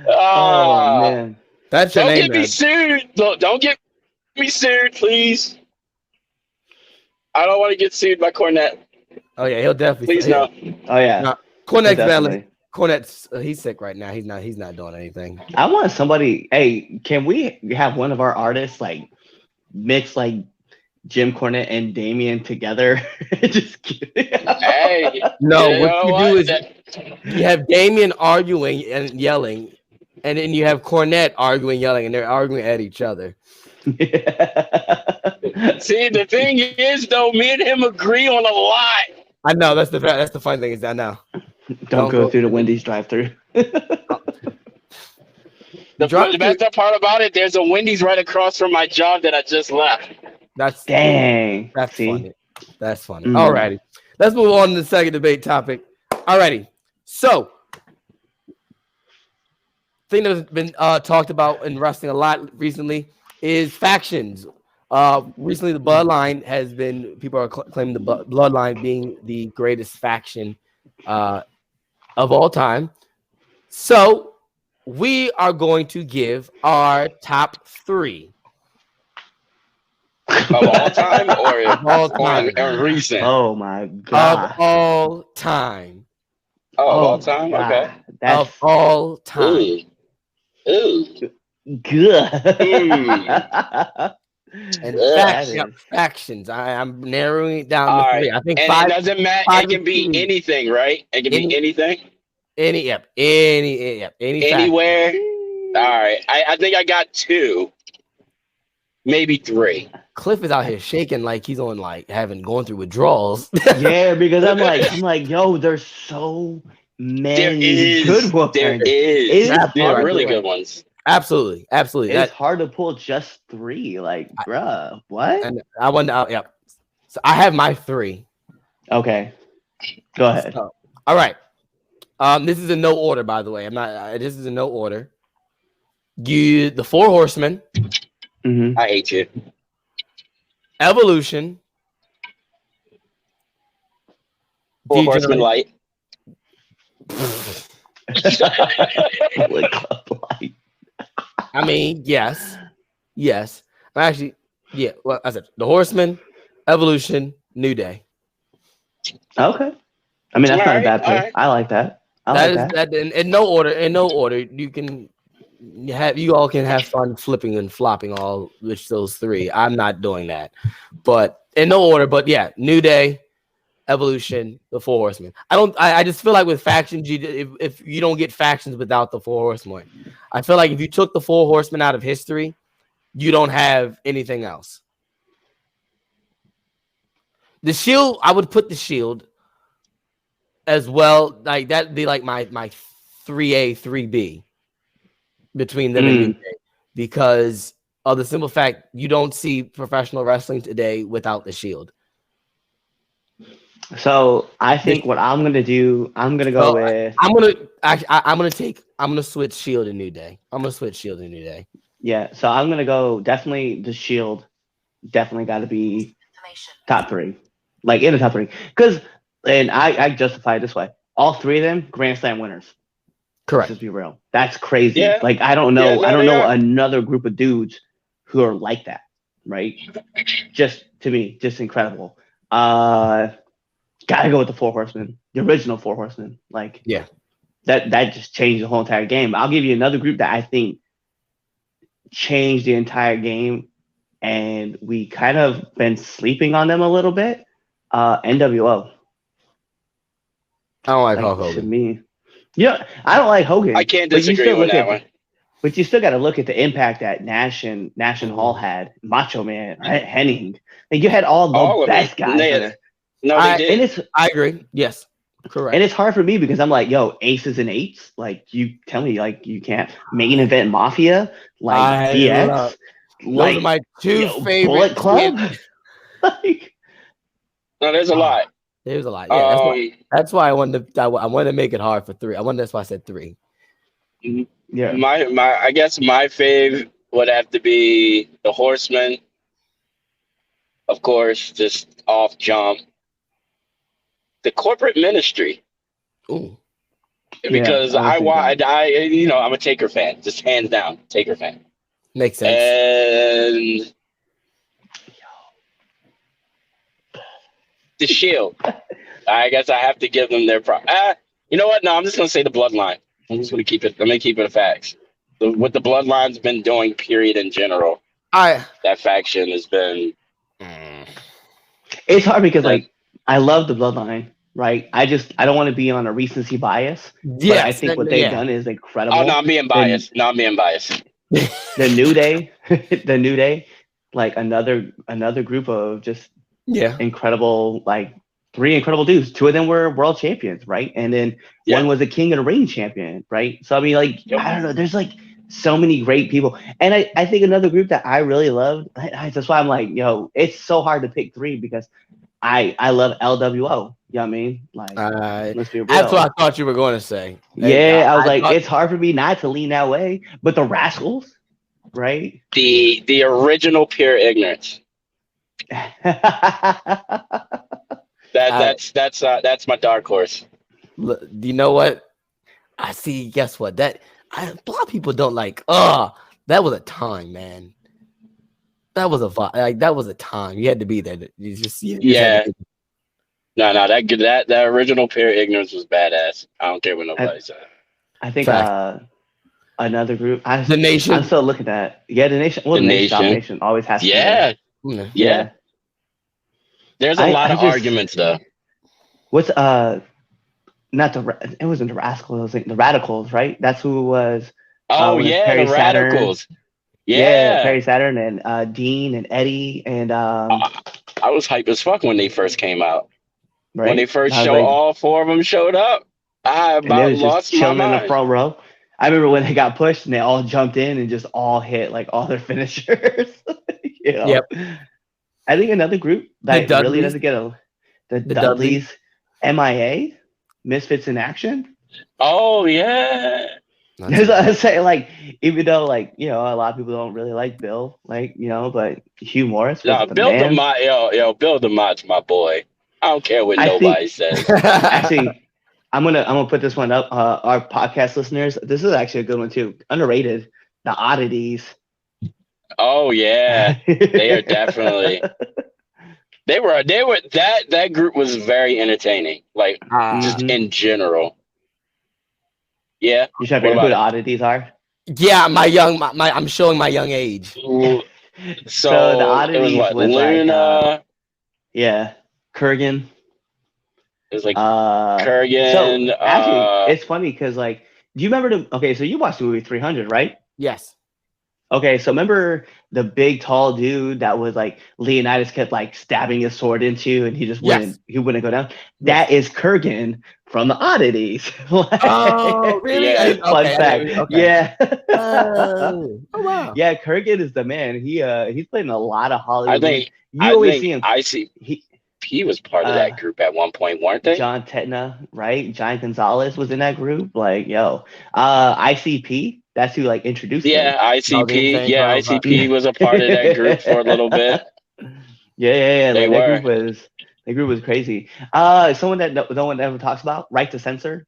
Oh man. That's your name. Don't get me sued. Don't get me sued, please. I don't want to get sued by Cornette. Oh yeah, he'll definitely. Please no. Oh yeah. No. Cornette's valid. Cornette's he's sick right now. He's not doing anything. I want somebody. Hey, can we have one of our artists like mix like Jim Cornette and Damien together. Just kidding. Hey, No, you what know you do is That- you have Damien arguing and yelling, and then you have Cornette arguing, yelling, and they're arguing at each other. See, the thing is, though, me and him agree on a lot. I know that's the funny thing is that now. Don't go through the Wendy's drive-through. The best part about it, there's a Wendy's right across from my job that I just left. That's Dang. That's See? funny. That's funny. Mm. Alrighty. Let's move on to the second debate topic. Alrighty. So, thing that's been talked about in wrestling a lot recently is factions. Recently, the Bloodline has been, people are claiming the Bloodline being the greatest faction of all time. So, we are going to give our top 3. Of all time or Of all time. or recent? Oh my Of god. all time. Of all my time? God. Okay. That's Of all time. Ooh. good. And That factions. I'm narrowing it down All to right. 3. I think And 5. it doesn't matter. 5 It can be is 3. anything, right? It can be anything. Any faction. Anywhere. All right. I think I got 2. Maybe 3. Cliff is out here shaking like he's on going through withdrawals. Yeah, because I'm like, yo, there's so There many is. good ones. There It is. is There are hard really to- good ones. Absolutely. It's hard to pull just 3. Like, bruh, what? And I wonder. Yeah. So I have my 3. Okay, go ahead. So, all right. This is in no order, by the way. I'm not. This is in no order. The 4 Horsemen, Mhm. I hate you. Evolution, 4 Horsemen Light. Bullet Club Light. I mean, yes. Actually, yeah. Well, I said the Horsemen, Evolution, New Day. Okay. I mean, that's not a Alright, bad pick. alright. I like that. That is that in no order. In no order, you all can have fun flipping and flopping all which those 3. I'm not doing that, but in no order. But yeah, New Day, Evolution, the 4 Horsemen. I just feel like with factions, if you don't get factions without the 4 Horsemen, I feel like if you took the 4 Horsemen out of history, you don't have anything else. The Shield, I would put the Shield as well. Like that'd be like my 3A, 3B between them and New Day, because of the simple fact you don't see professional wrestling today without the Shield. So I think what I'm gonna do, I'm gonna go with. I'm gonna switch Shield and New Day. Yeah, so I'm gonna go definitely the Shield. Definitely got to be top 3, like in the top 3. And I justify it this way: all 3 of them Grand Slam winners. Correct. Let's be real. That's crazy. Yeah. Like I don't know. Yeah, no, I don't they know are. another group of dudes who are like that. Right? Just to me, just incredible. Gotta go with the 4 Horsemen, the original 4 Horsemen. Like, Yeah. that just changed the whole entire game. I'll give you another group that I think changed the entire game, and we kind of been sleeping on them a little bit. NWO. I don't like Hulk To Hogan. me, yeah, I don't like Hogan. I can't but you disagree still with look that at- one. But you still got to look at the impact that Nash and Hall had. Macho Man, Hennig. Like you had all All the of best them. guys. They- there. No, they I- did. And it's I agree. Yes. Correct. And it's hard for me because I'm like, yo, aces and eights. Like, you tell me, like, you can't main event Mafia, like I DX, love- Those like are my 2 yo, favorite Bullet Club. like, No, there's a lot. There's a lot. Yeah, that's Um, why I wanted to make it hard for 3. That's why I said 3. yeah, my I guess my fave would have to be the Horsemen. Of course, just off jump. The Corporate Ministry, Ooh. because Yeah, I see I'm a Taker fan, just hands down Taker fan. Makes sense. And the Shield. I guess I have to give them their you know what? No, I'm just gonna say the Bloodline. I'm just gonna keep it. I'm gonna keep it a facts. What the Bloodline's been doing, period, in general. I That faction has been It's hard because like I love the Bloodline, right? I don't want to be on a recency bias, but I Yes, think what they've done is incredible. Oh, no, I'm being biased. No, I'm being biased. The New Day, the New Day, like another group of just yeah. incredible, like 3 incredible dudes. 2 of them were world champions, right? And then Yeah. one was a King of the Ring champion, right? So I mean, like Yep. I don't know. There's like so many great people, and I think another group that I really loved. That's why I'm like, it's so hard to pick 3 because I love LWO. You know what I mean? Like, let's be real. That's what I thought you were going to say. Yeah, I was like, it's hard for me not to lean that way. But the Rascals, right? The original pure ignorance. That's my dark horse. You know what? I see. Guess what? A lot of people don't like. That was a time, man. That was a vibe. Like that was a time. You had to be there. You just Yeah. No, that original pure ignorance was badass. I don't care what nobody said. I think another group. The Nation. I'm still looking at. Yeah, the Nation. Well, the Nation domination always has. Yeah. To yeah. There's a lot of arguments though. What's not the it wasn't the Rascals. It was like the Radicals, right? That's who it was. Oh yeah, Perry the Saturn. Radicals. Yeah, Perry Saturn and Dean and Eddie and I was hype as fuck when they first came out. Right? When they first showed, all 4 of them showed up. I about lost my mind. In the front row. I remember when they got pushed and they all jumped in and just all hit like all their finishers. Yep. I think another group that really doesn't get the Dudleys, MIA, Misfits in Action. Oh yeah. I say like even though like a lot of people don't really like Bill, like but Hugh Morris. No, Bill DeMott, Bill DeMott's my boy. I don't care what nobody says. Actually, I'm gonna put this one up. Our podcast listeners, this is actually a good one too. Underrated, the Oddities. Oh yeah, they are definitely. They were that group was very entertaining. Like just in general. Yeah. You should know who the Oddities are. Yeah, I'm showing my young age. So the Oddities was Luna. Yeah, Kurgan. It was like Kurgan. So actually, it's funny because like, do you remember so you watched the movie 300, right? Yes. Okay, so remember the big tall dude that was like Leonidas kept like stabbing his sword into, and he just wouldn't go down. That is Kurgan from the Oddities. Oh, really? Yeah, fun fact. Okay. Yeah. Oh wow. Yeah, Kurgan is the man. He's played in a lot of Hollywood. I think he was part of that group at one point, weren't they? John Tetna, right? John Gonzalez was in that group. Like, ICP. That's who like introduced him. ICP. Yeah, ICP was a part of that group for a little bit. Yeah. Like, that group was crazy. Someone that no one ever talks about, Right to Censor.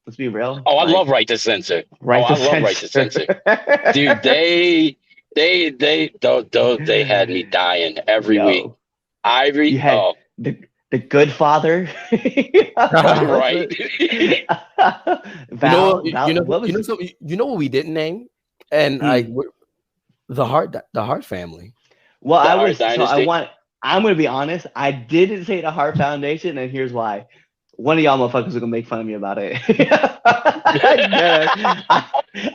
Let's be real. Oh, I love Right to Censor. Right to Censor. Dude, they had me dying every week. Ivory. You had the Good Father. Right. You know what we didn't name? And the Hart family. Well, I'm gonna be honest, I didn't say the Hart Foundation, and here's why. One of y'all motherfuckers are gonna make fun of me about it.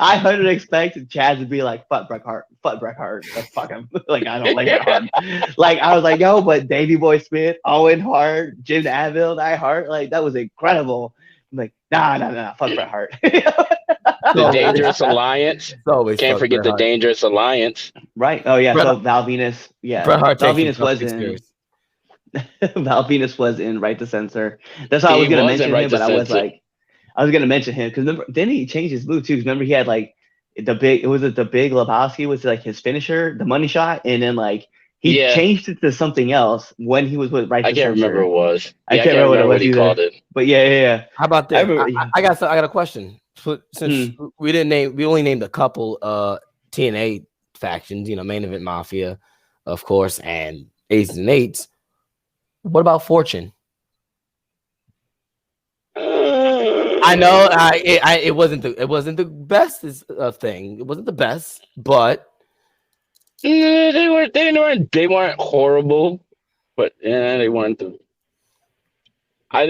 I heard expect Chaz to be like, fuck Bret Hart. Like, fuck him. Like, I don't like Bret Hart. Like, I was like, yo, but Davey Boy Smith, Owen Hart, Jim Avil, Hart, like, that was incredible. I'm like, nah, fuck Bret Hart. The Dangerous Alliance. Can't forget the Dangerous Alliance. Right. Oh yeah. So Val Venus. Yeah. Val Venus was in. Val Venus was in Right to Censor. That's why I was gonna mention him, but I was gonna mention him because remember, then he changed his move too. Because remember, he had like the big Lebowski was like his finisher, the money shot, and then like he changed it to something else when he was with Right to Censor. I can't remember what it was. I can't remember what he called it. But yeah. How about that? I got a question. Since we only named a couple TNA factions, Main Event Mafia, of course, and Aces and Eights. What about Fortune? I know it wasn't the best thing. It wasn't the best, but they weren't horrible. But yeah, they wanted to. I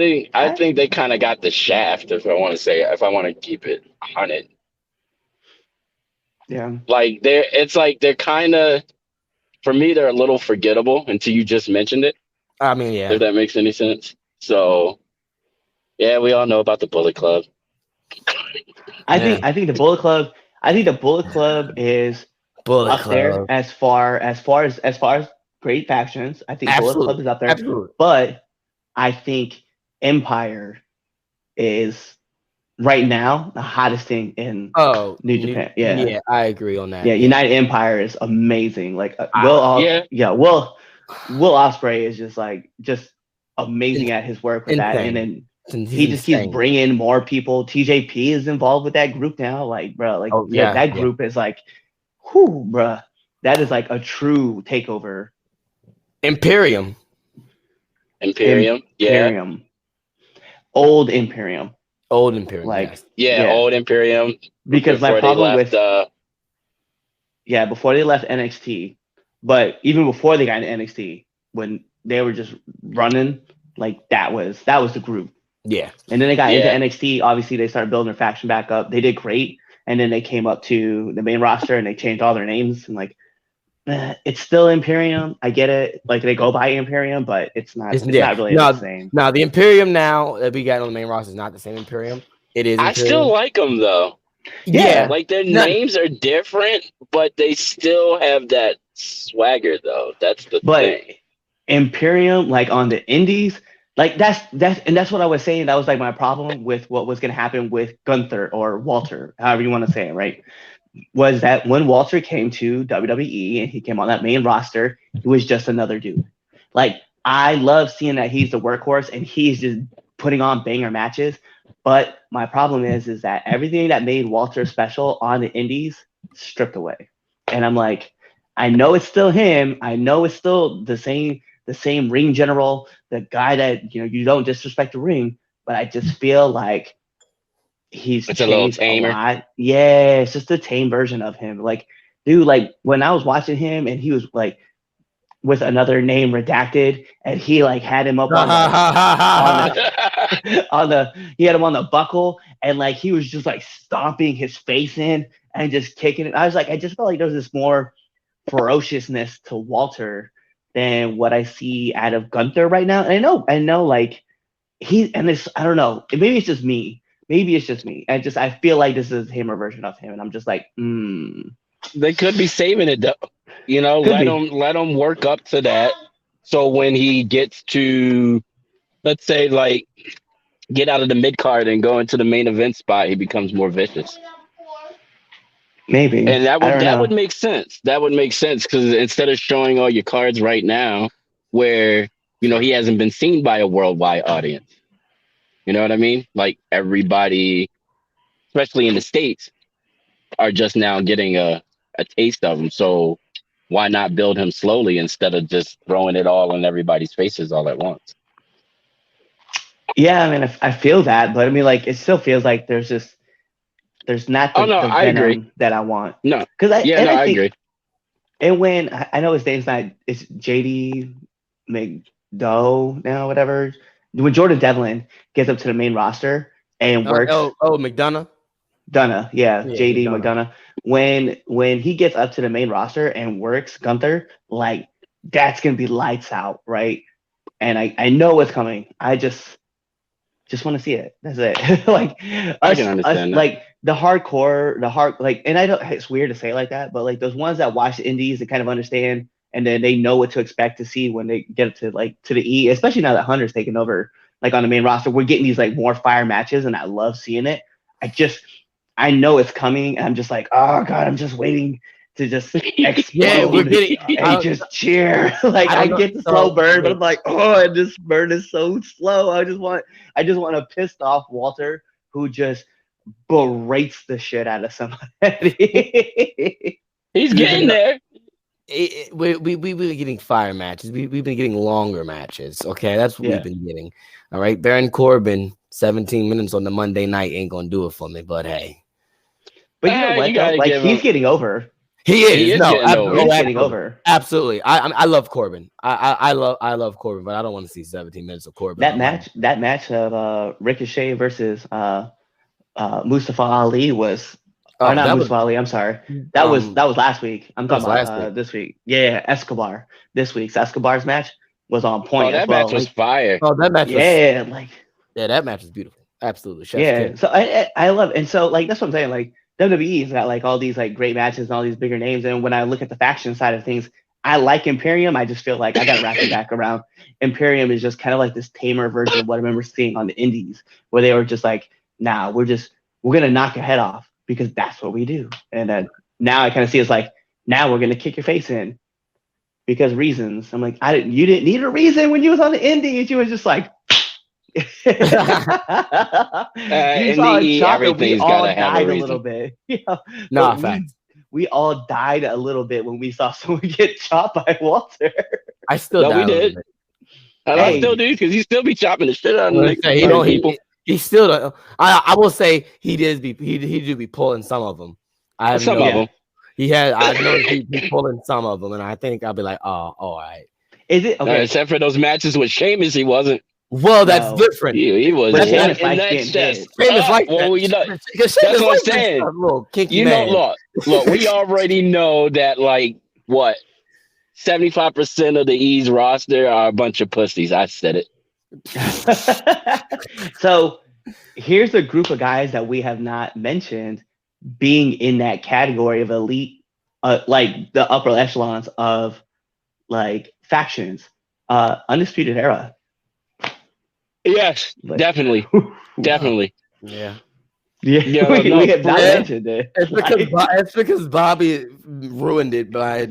think they kind of got the shaft. If I want to keep it 100, Yeah. like they're kind of, for me, they're a little forgettable until you just mentioned it. I mean, yeah. If that makes any sense. So, yeah, we all know about the Bullet Club. I think the Bullet Club. I think the Bullet Club is Bullet up Club. there as far as great factions. I think Bullet Club is up there. Absolutely. But I think Empire is right now the hottest thing in New Japan. Yeah, I agree on that. Yeah, United Empire is amazing. Like Will Ospreay is just amazing at his work with that, and then he just keeps bringing more people. TJP is involved with that group now. Like, bro, that group is like, whoo, bro, that is like a true takeover. Imperium. Old Imperium. Old Imperium. Like, Old Imperium. Because my problem with before they left NXT, but even before they got into NXT, when they were just running, like that was the group. Yeah. And then they got into NXT. Obviously, they started building their faction back up. They did great, and then they came up to the main roster and they changed all their names. And like, it's still Imperium. I get it. Like they go by Imperium, but it's not. It's not really the same. No, the Imperium now that we got on the main roster is not the same Imperium. It is. I still like them though. Yeah, like their names are different, but they still have that swagger though. That's the thing. Imperium, like on the indies, like that's what I was saying. That was like my problem with what was going to happen with Gunther or Walter, however you want to say it, right? Was that when Walter came to WWE and he came on that main roster, he was just another dude. Like, I love seeing that he's the workhorse and he's just putting on banger matches. But my problem is that everything that made Walter special on the indies stripped away. And I'm like, I know it's still him. I know it's still the same ring general, the guy that, you don't disrespect the ring, but I just feel like it's a little tamer. Yeah, it's just a tame version of him. Like, dude, like when I was watching him and he was like with another name redacted, and he like had him up he had him on the buckle, and like he was just like stomping his face in and just kicking it. I was like, I just felt like there was this more ferociousness to Walter than what I see out of Gunther right now. And I know like I don't know, maybe it's just me. I feel like this is him or version of him, and I'm just like, They could be saving it though. Let him work up to that. So when he gets to, let's say, like, get out of the mid card and go into the main event spot, he becomes more vicious. Maybe. And that would make sense. That would make sense because instead of showing all your cards right now, where he hasn't been seen by a worldwide audience. You know what I mean? Like everybody, especially in the States, are just now getting a taste of him. So why not build him slowly instead of just throwing it all in everybody's faces all at once? Yeah, I mean, I feel that, but I mean, like, it still feels like there's not the I agree. that I want. No, because I agree. And when I know his name's not, it's JD McDough now, whatever. When Jordan Devlin gets up to the main roster and works. McDonough. JD McDonough. When he gets up to the main roster and works Gunther, like that's gonna be lights out, right? And I know what's coming. I just want to see it. That's it. Like I can understand that. Like the like, and I don't. It's weird to say it like that, but like those ones that watch the indies and kind of understand. And then they know what to expect to see when they get to the E, especially now that Hunter's taken over, like on the main roster. We're getting these like more fire matches, and I love seeing it. I know it's coming, and I'm just like, oh god, I'm just waiting to just explode. We're getting. And just cheer. Like I get the slow burn, but I'm like, oh, this burn is so slow. I just want a pissed off Walter who just berates the shit out of somebody. He's getting there. We've been getting fire matches. We've been getting longer matches. Okay, that's what we've been getting. All right, Baron Corbin, 17 minutes on the Monday night ain't gonna do it for me. But hey, but you know what? Like he's getting over. He is. He is No, getting over. He's absolutely, getting over. absolutely. I love Corbin. I love Corbin, but I don't want to see 17 minutes of Corbin. That match of Ricochet versus Mustafa Ali was. Or not Mustafa Ali. I'm sorry. That was last week. I'm talking about this week. Yeah, Escobar. This week's Escobar's match was on point. Oh, that match was fire. Oh, that match. Yeah, that match is beautiful. Absolutely. Yeah. So I love it. And so like that's what I'm saying. Like WWE's got like all these like great matches and all these bigger names. And when I look at the faction side of things, I like Imperium. I just feel like I gotta wrap it back around. Imperium is just kind of like this tamer version of what I remember seeing on the indies, where they were just like, nah, we're gonna knock your head off because that's what we do. And then now I kind of see it's like, now we're gonna kick your face in because reasons. I'm like, you didn't need a reason when you was on the indies. You was just like everything's gotta have a reason. little bit. You know? No, facts. We all died a little bit when we saw someone get chopped by Walter. I still we did. And I still do because he still be chopping the shit out of people. He still don't. I will say he do be pulling some of them. I have some of them. I know he pulling some of them, and I think I'll be like, oh, all right. Is it okay? Except for those matches with Sheamus, he wasn't. Well, that's different. He was. Sheamus like well, that. You know, that's what I'm saying. You know, look, we already know that like what 75% of the E's roster are a bunch of pussies. I said it. So here's a group of guys that we have not mentioned being in that category of elite, like the upper echelons of like factions. Undisputed Era. Yes, definitely. Yeah. Yeah, we have not mentioned it. It's because Bobby ruined it by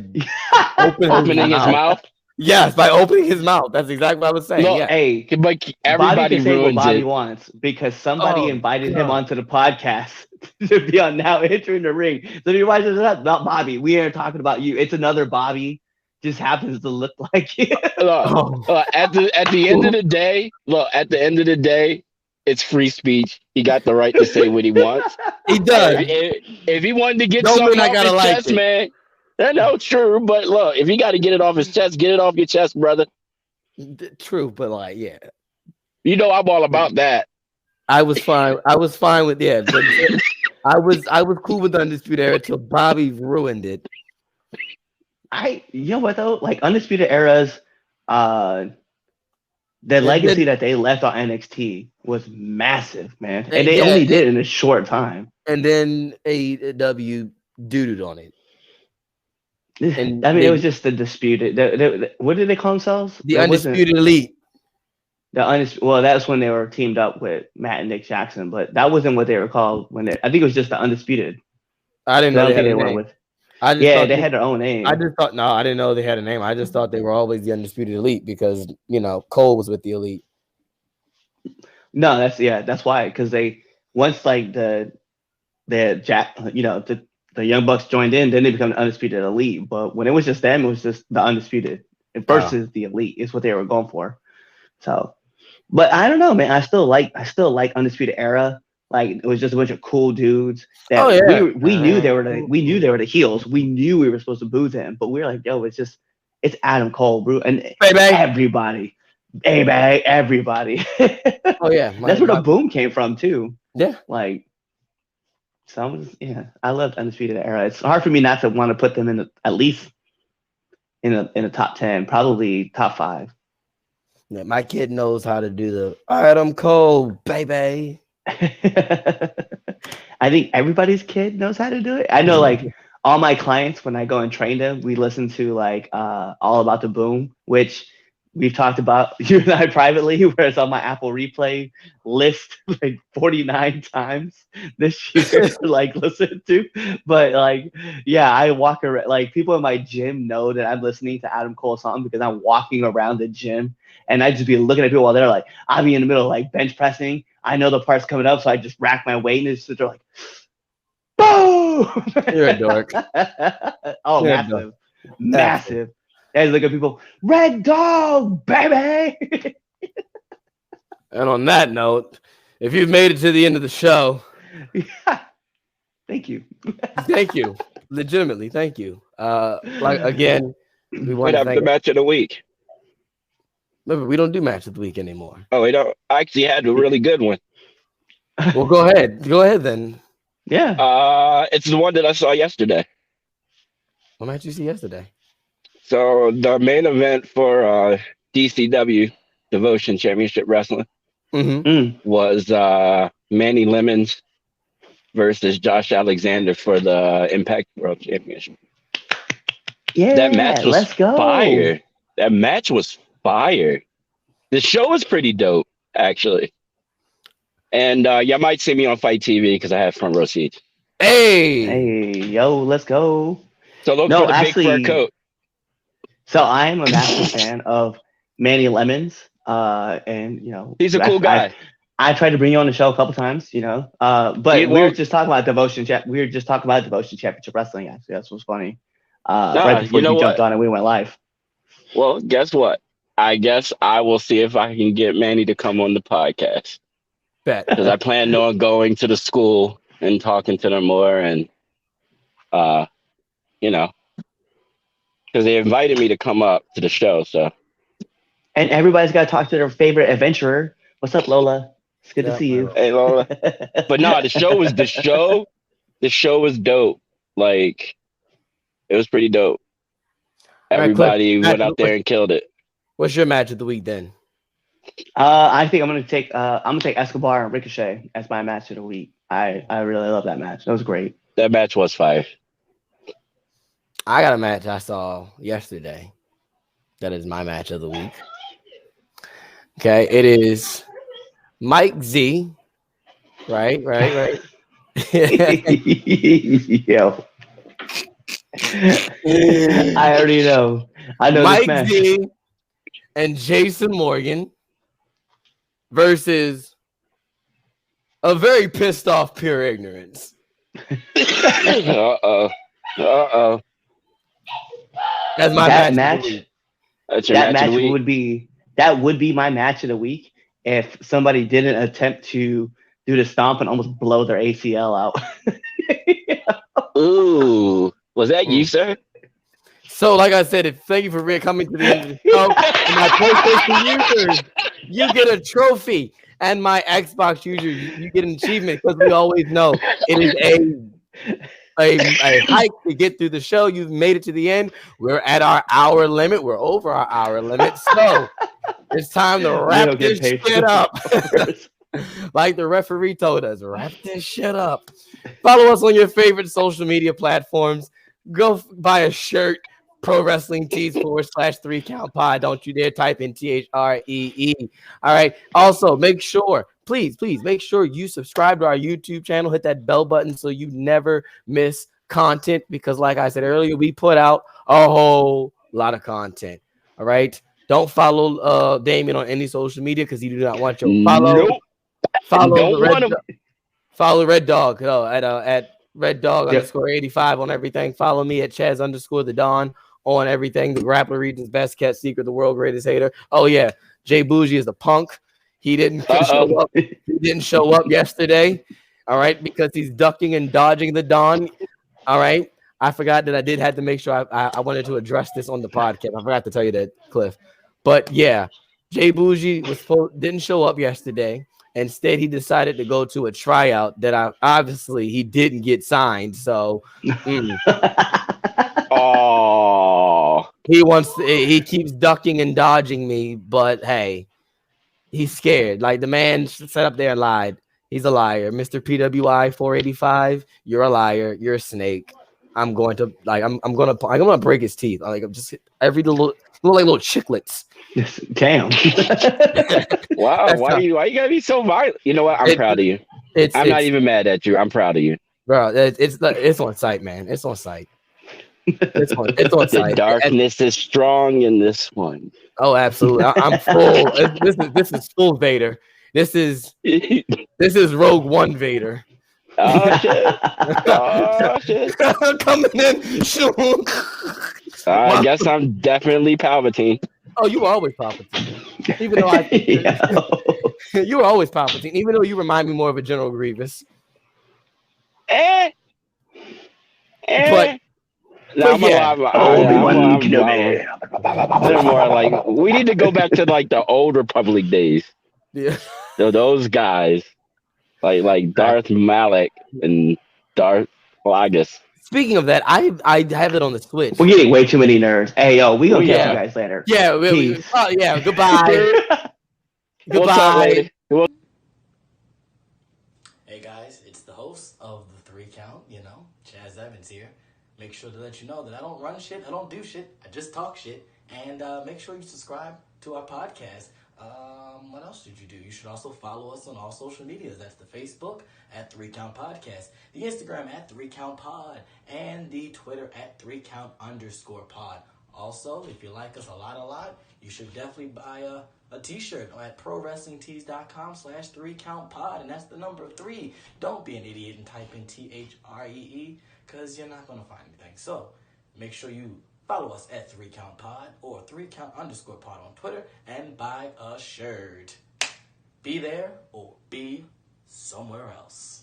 opening his mouth. Yes, by opening his mouth. That's exactly what I was saying. No, yeah. Hey, but everybody Bobby can say what Bobby it. wants because somebody invited him onto the podcast to be on Now Entering the Ring. So if you're watching this, not Bobby. We aren't talking about you. It's another Bobby. Just happens to look like you. At the end of the day, it's free speech. He got the right to say what he wants. He does. If he wanted to get something off his chest, man, no, true. But look, if he got to get it off his chest, get it off your chest, brother. True, but like, yeah. You know, I'm all about that. I was fine with I was cool with the Undisputed Era till Bobby ruined it. You know what though? Like Undisputed Era's the legacy that they left on NXT was massive, man. And they only did it in a short time. And then AEW doo-dooed on it. And I mean, it was just the disputed. What did they call themselves? The Undisputed Elite. Well, that's when they were teamed up with Matt and Nick Jackson, but that wasn't what they were called I think it was just the Undisputed. I didn't know they had a name. They had their own name. I didn't know they had a name. I just thought they were always the Undisputed Elite because Cole was with the Elite. No, that's why. Because they once like the Young Bucks joined in, then they become the Undisputed Elite. But when it was just them, it was just the Undisputed versus the Elite is what they were going for. So, but I don't know, man. I still like Undisputed Era. Like it was just a bunch of cool dudes that we knew they were the heels. We knew we were supposed to boo them, but we were like, yo, it's Adam Cole, bro, and everybody. Everybody. Oh yeah, that's where the boom came from too. Yeah, like I loved Undisputed Era. It's hard for me not to want to put them at least in a top 10, probably top 5. Yeah, my kid knows how to do the Adam Cole, baby. I think everybody's kid knows how to do it. I know, like all my clients, when I go and train them, we listen to like All About the Boom, which we've talked about you and I privately, where it's on my Apple Replay list like 49 times this year to like listen to. But like, yeah, I walk around, like people in my gym know that I'm listening to Adam Cole song because I'm walking around the gym and I just be looking at people while they're like, I'll be in the middle of like bench pressing. I know the part's coming up, so I just rack my weight and they're like, boom! You're a dork. Oh, You're massive. And look at people, Red Dog, baby. And on that note, if you've made it to the end of the show, thank you. Thank you. Legitimately, thank you. Like again, we want What to happened thank. to match of the week? Remember, we don't do match of the week anymore. Oh, we don't. I actually had a really good one. Well, go ahead. Go ahead then. Yeah. It's the one that I saw yesterday. What match you see yesterday? So the main event for DCW Devotion Championship Wrestling Mm-hmm. was Manny Lemons versus Josh Alexander for the Impact World Championship. Yeah. That match was let's go. fire. That match was fire. The show was pretty dope, actually. And y'all might see me on Fight TV because I have front row seats. Hey. Hey, yo, let's go. So look No, for the actually- big fur coat. So I am a massive fan of Manny Lemons. And you know, He's a cool guy. I tried to bring you on the show a couple times, you know. But Yeah, we well- were just talking about Devotion Championship Wrestling. Actually, that's what's funny. Nah, Right before you know you jumped what? on and we went live. Well, guess what? I guess I will see if I can get Manny to come on the podcast Bet. because I plan on going to the school and talking to them more, and you know, because they invited me to come up to the show. So And everybody's got to talk to their favorite adventurer. What's up, Lola? It's good Yeah, to see you. hey, Lola. But no, the show was dope. Like it was pretty dope. All right, Everybody Cliff, went out there and killed it. What's your match of the week then? I think I'm gonna take Escobar and Ricochet as my match of the week. I really love that match. That was great. That match was fire. I got a match I saw yesterday. That is my match of the week. Okay, it is Mike Z. Right. Yo. I already know. I know this Mike match. Z and Jason Morgan versus a very pissed off Pure Ignorance. Uh-oh. That's my That match. of the match, week. That's your that match of match the week. would be my match of the week if somebody didn't attempt to do the stomp and almost blow their ACL out. Ooh. Was that you, sir? So, like I said, thank you for coming to the end of the show. And my PlayStation users, you get a trophy. And my Xbox users, you get an achievement because we always know it is a hike to get through the show. You've made it to the end. We're at our hour limit. We're over our hour limit. So it's time to wrap don't get this paid shit for up. Like the referee told us, wrap this shit up. Follow us on your favorite social media platforms. Go buy a shirt. Pro Wrestling Tees /3 Count Pod. Don't you dare type in THREE. All right. Also, make sure, please make sure you subscribe to our YouTube channel. Hit that bell button so you never miss content. Because, like I said earlier, we put out a whole lot of content. All right. Don't follow Damien on any social media because you do not want your follow. Nope. Follow Don't the want him. Follow Red Dog at Red Dog Yep. _85 on everything. Follow me at Chaz _the Don on everything. The Grappler Region's best kept secret, the world greatest hater. Oh yeah, Jay Bougie is a punk. He didn't show up. He didn't show up yesterday. All right, because he's ducking and dodging the Don. All right. I forgot that I did have to make sure I wanted to address this on the podcast. I forgot to tell you that, Cliff. But yeah, Jay Bougie didn't show up yesterday. Instead, he decided to go to a tryout that obviously he didn't get signed. So Oh. he keeps ducking and dodging me, but hey, he's scared. Like the man sat up there and lied. He's a liar. Mr. PWI 485, you're a liar. You're a snake. I'm gonna break his teeth. Like I'm just every little chiclets. Damn. Wow. That's Why tough. you gotta be so violent? You know what? I'm proud of you. I'm not even mad at you. I'm proud of you. Bro, it's on site, man. It's on site. It's on The site. darkness is strong in this one. Oh, absolutely. I'm full. This is full Vader. This is Rogue One Vader. Oh shit. Oh shit. Coming in. Shoot. I guess I'm definitely Palpatine. Oh, you were always Palpatine. Even though you were always Palpatine, even though you remind me more of a General Grievous. But Now I'm yeah. alive. Obi-Wan Kenobi. They're more like we need to go back to like the old Republic days. Yeah. Those guys, like Darth Malak and Darth Plagueis. Speaking of that, I have it on the Switch. We're getting way too many nerds. Hey, yo, we gonna Oh, catch yeah. you guys later. Yeah, Peace. oh yeah, goodbye. We'll talk Goodbye. later. Hey guys, it's the host of the 3 Count, Chaz Evans here. Make sure to let you know that I don't run shit, I don't do shit, I just talk shit. And make sure you subscribe to our podcast. What else did you do? You should also follow us on all social medias. That's the Facebook at 3 Count Podcast, the Instagram at 3 Count Pod, and the Twitter at 3Count_pod. Also, if you like us a lot, you should definitely buy a t-shirt at prowrestlingtees.com/3countpod, and that's the number 3. Don't be an idiot and type in THREE, because you're not going to find anything. So make sure you follow us at 3CountPod or 3Count_pod on Twitter and buy a shirt. Be there or be somewhere else.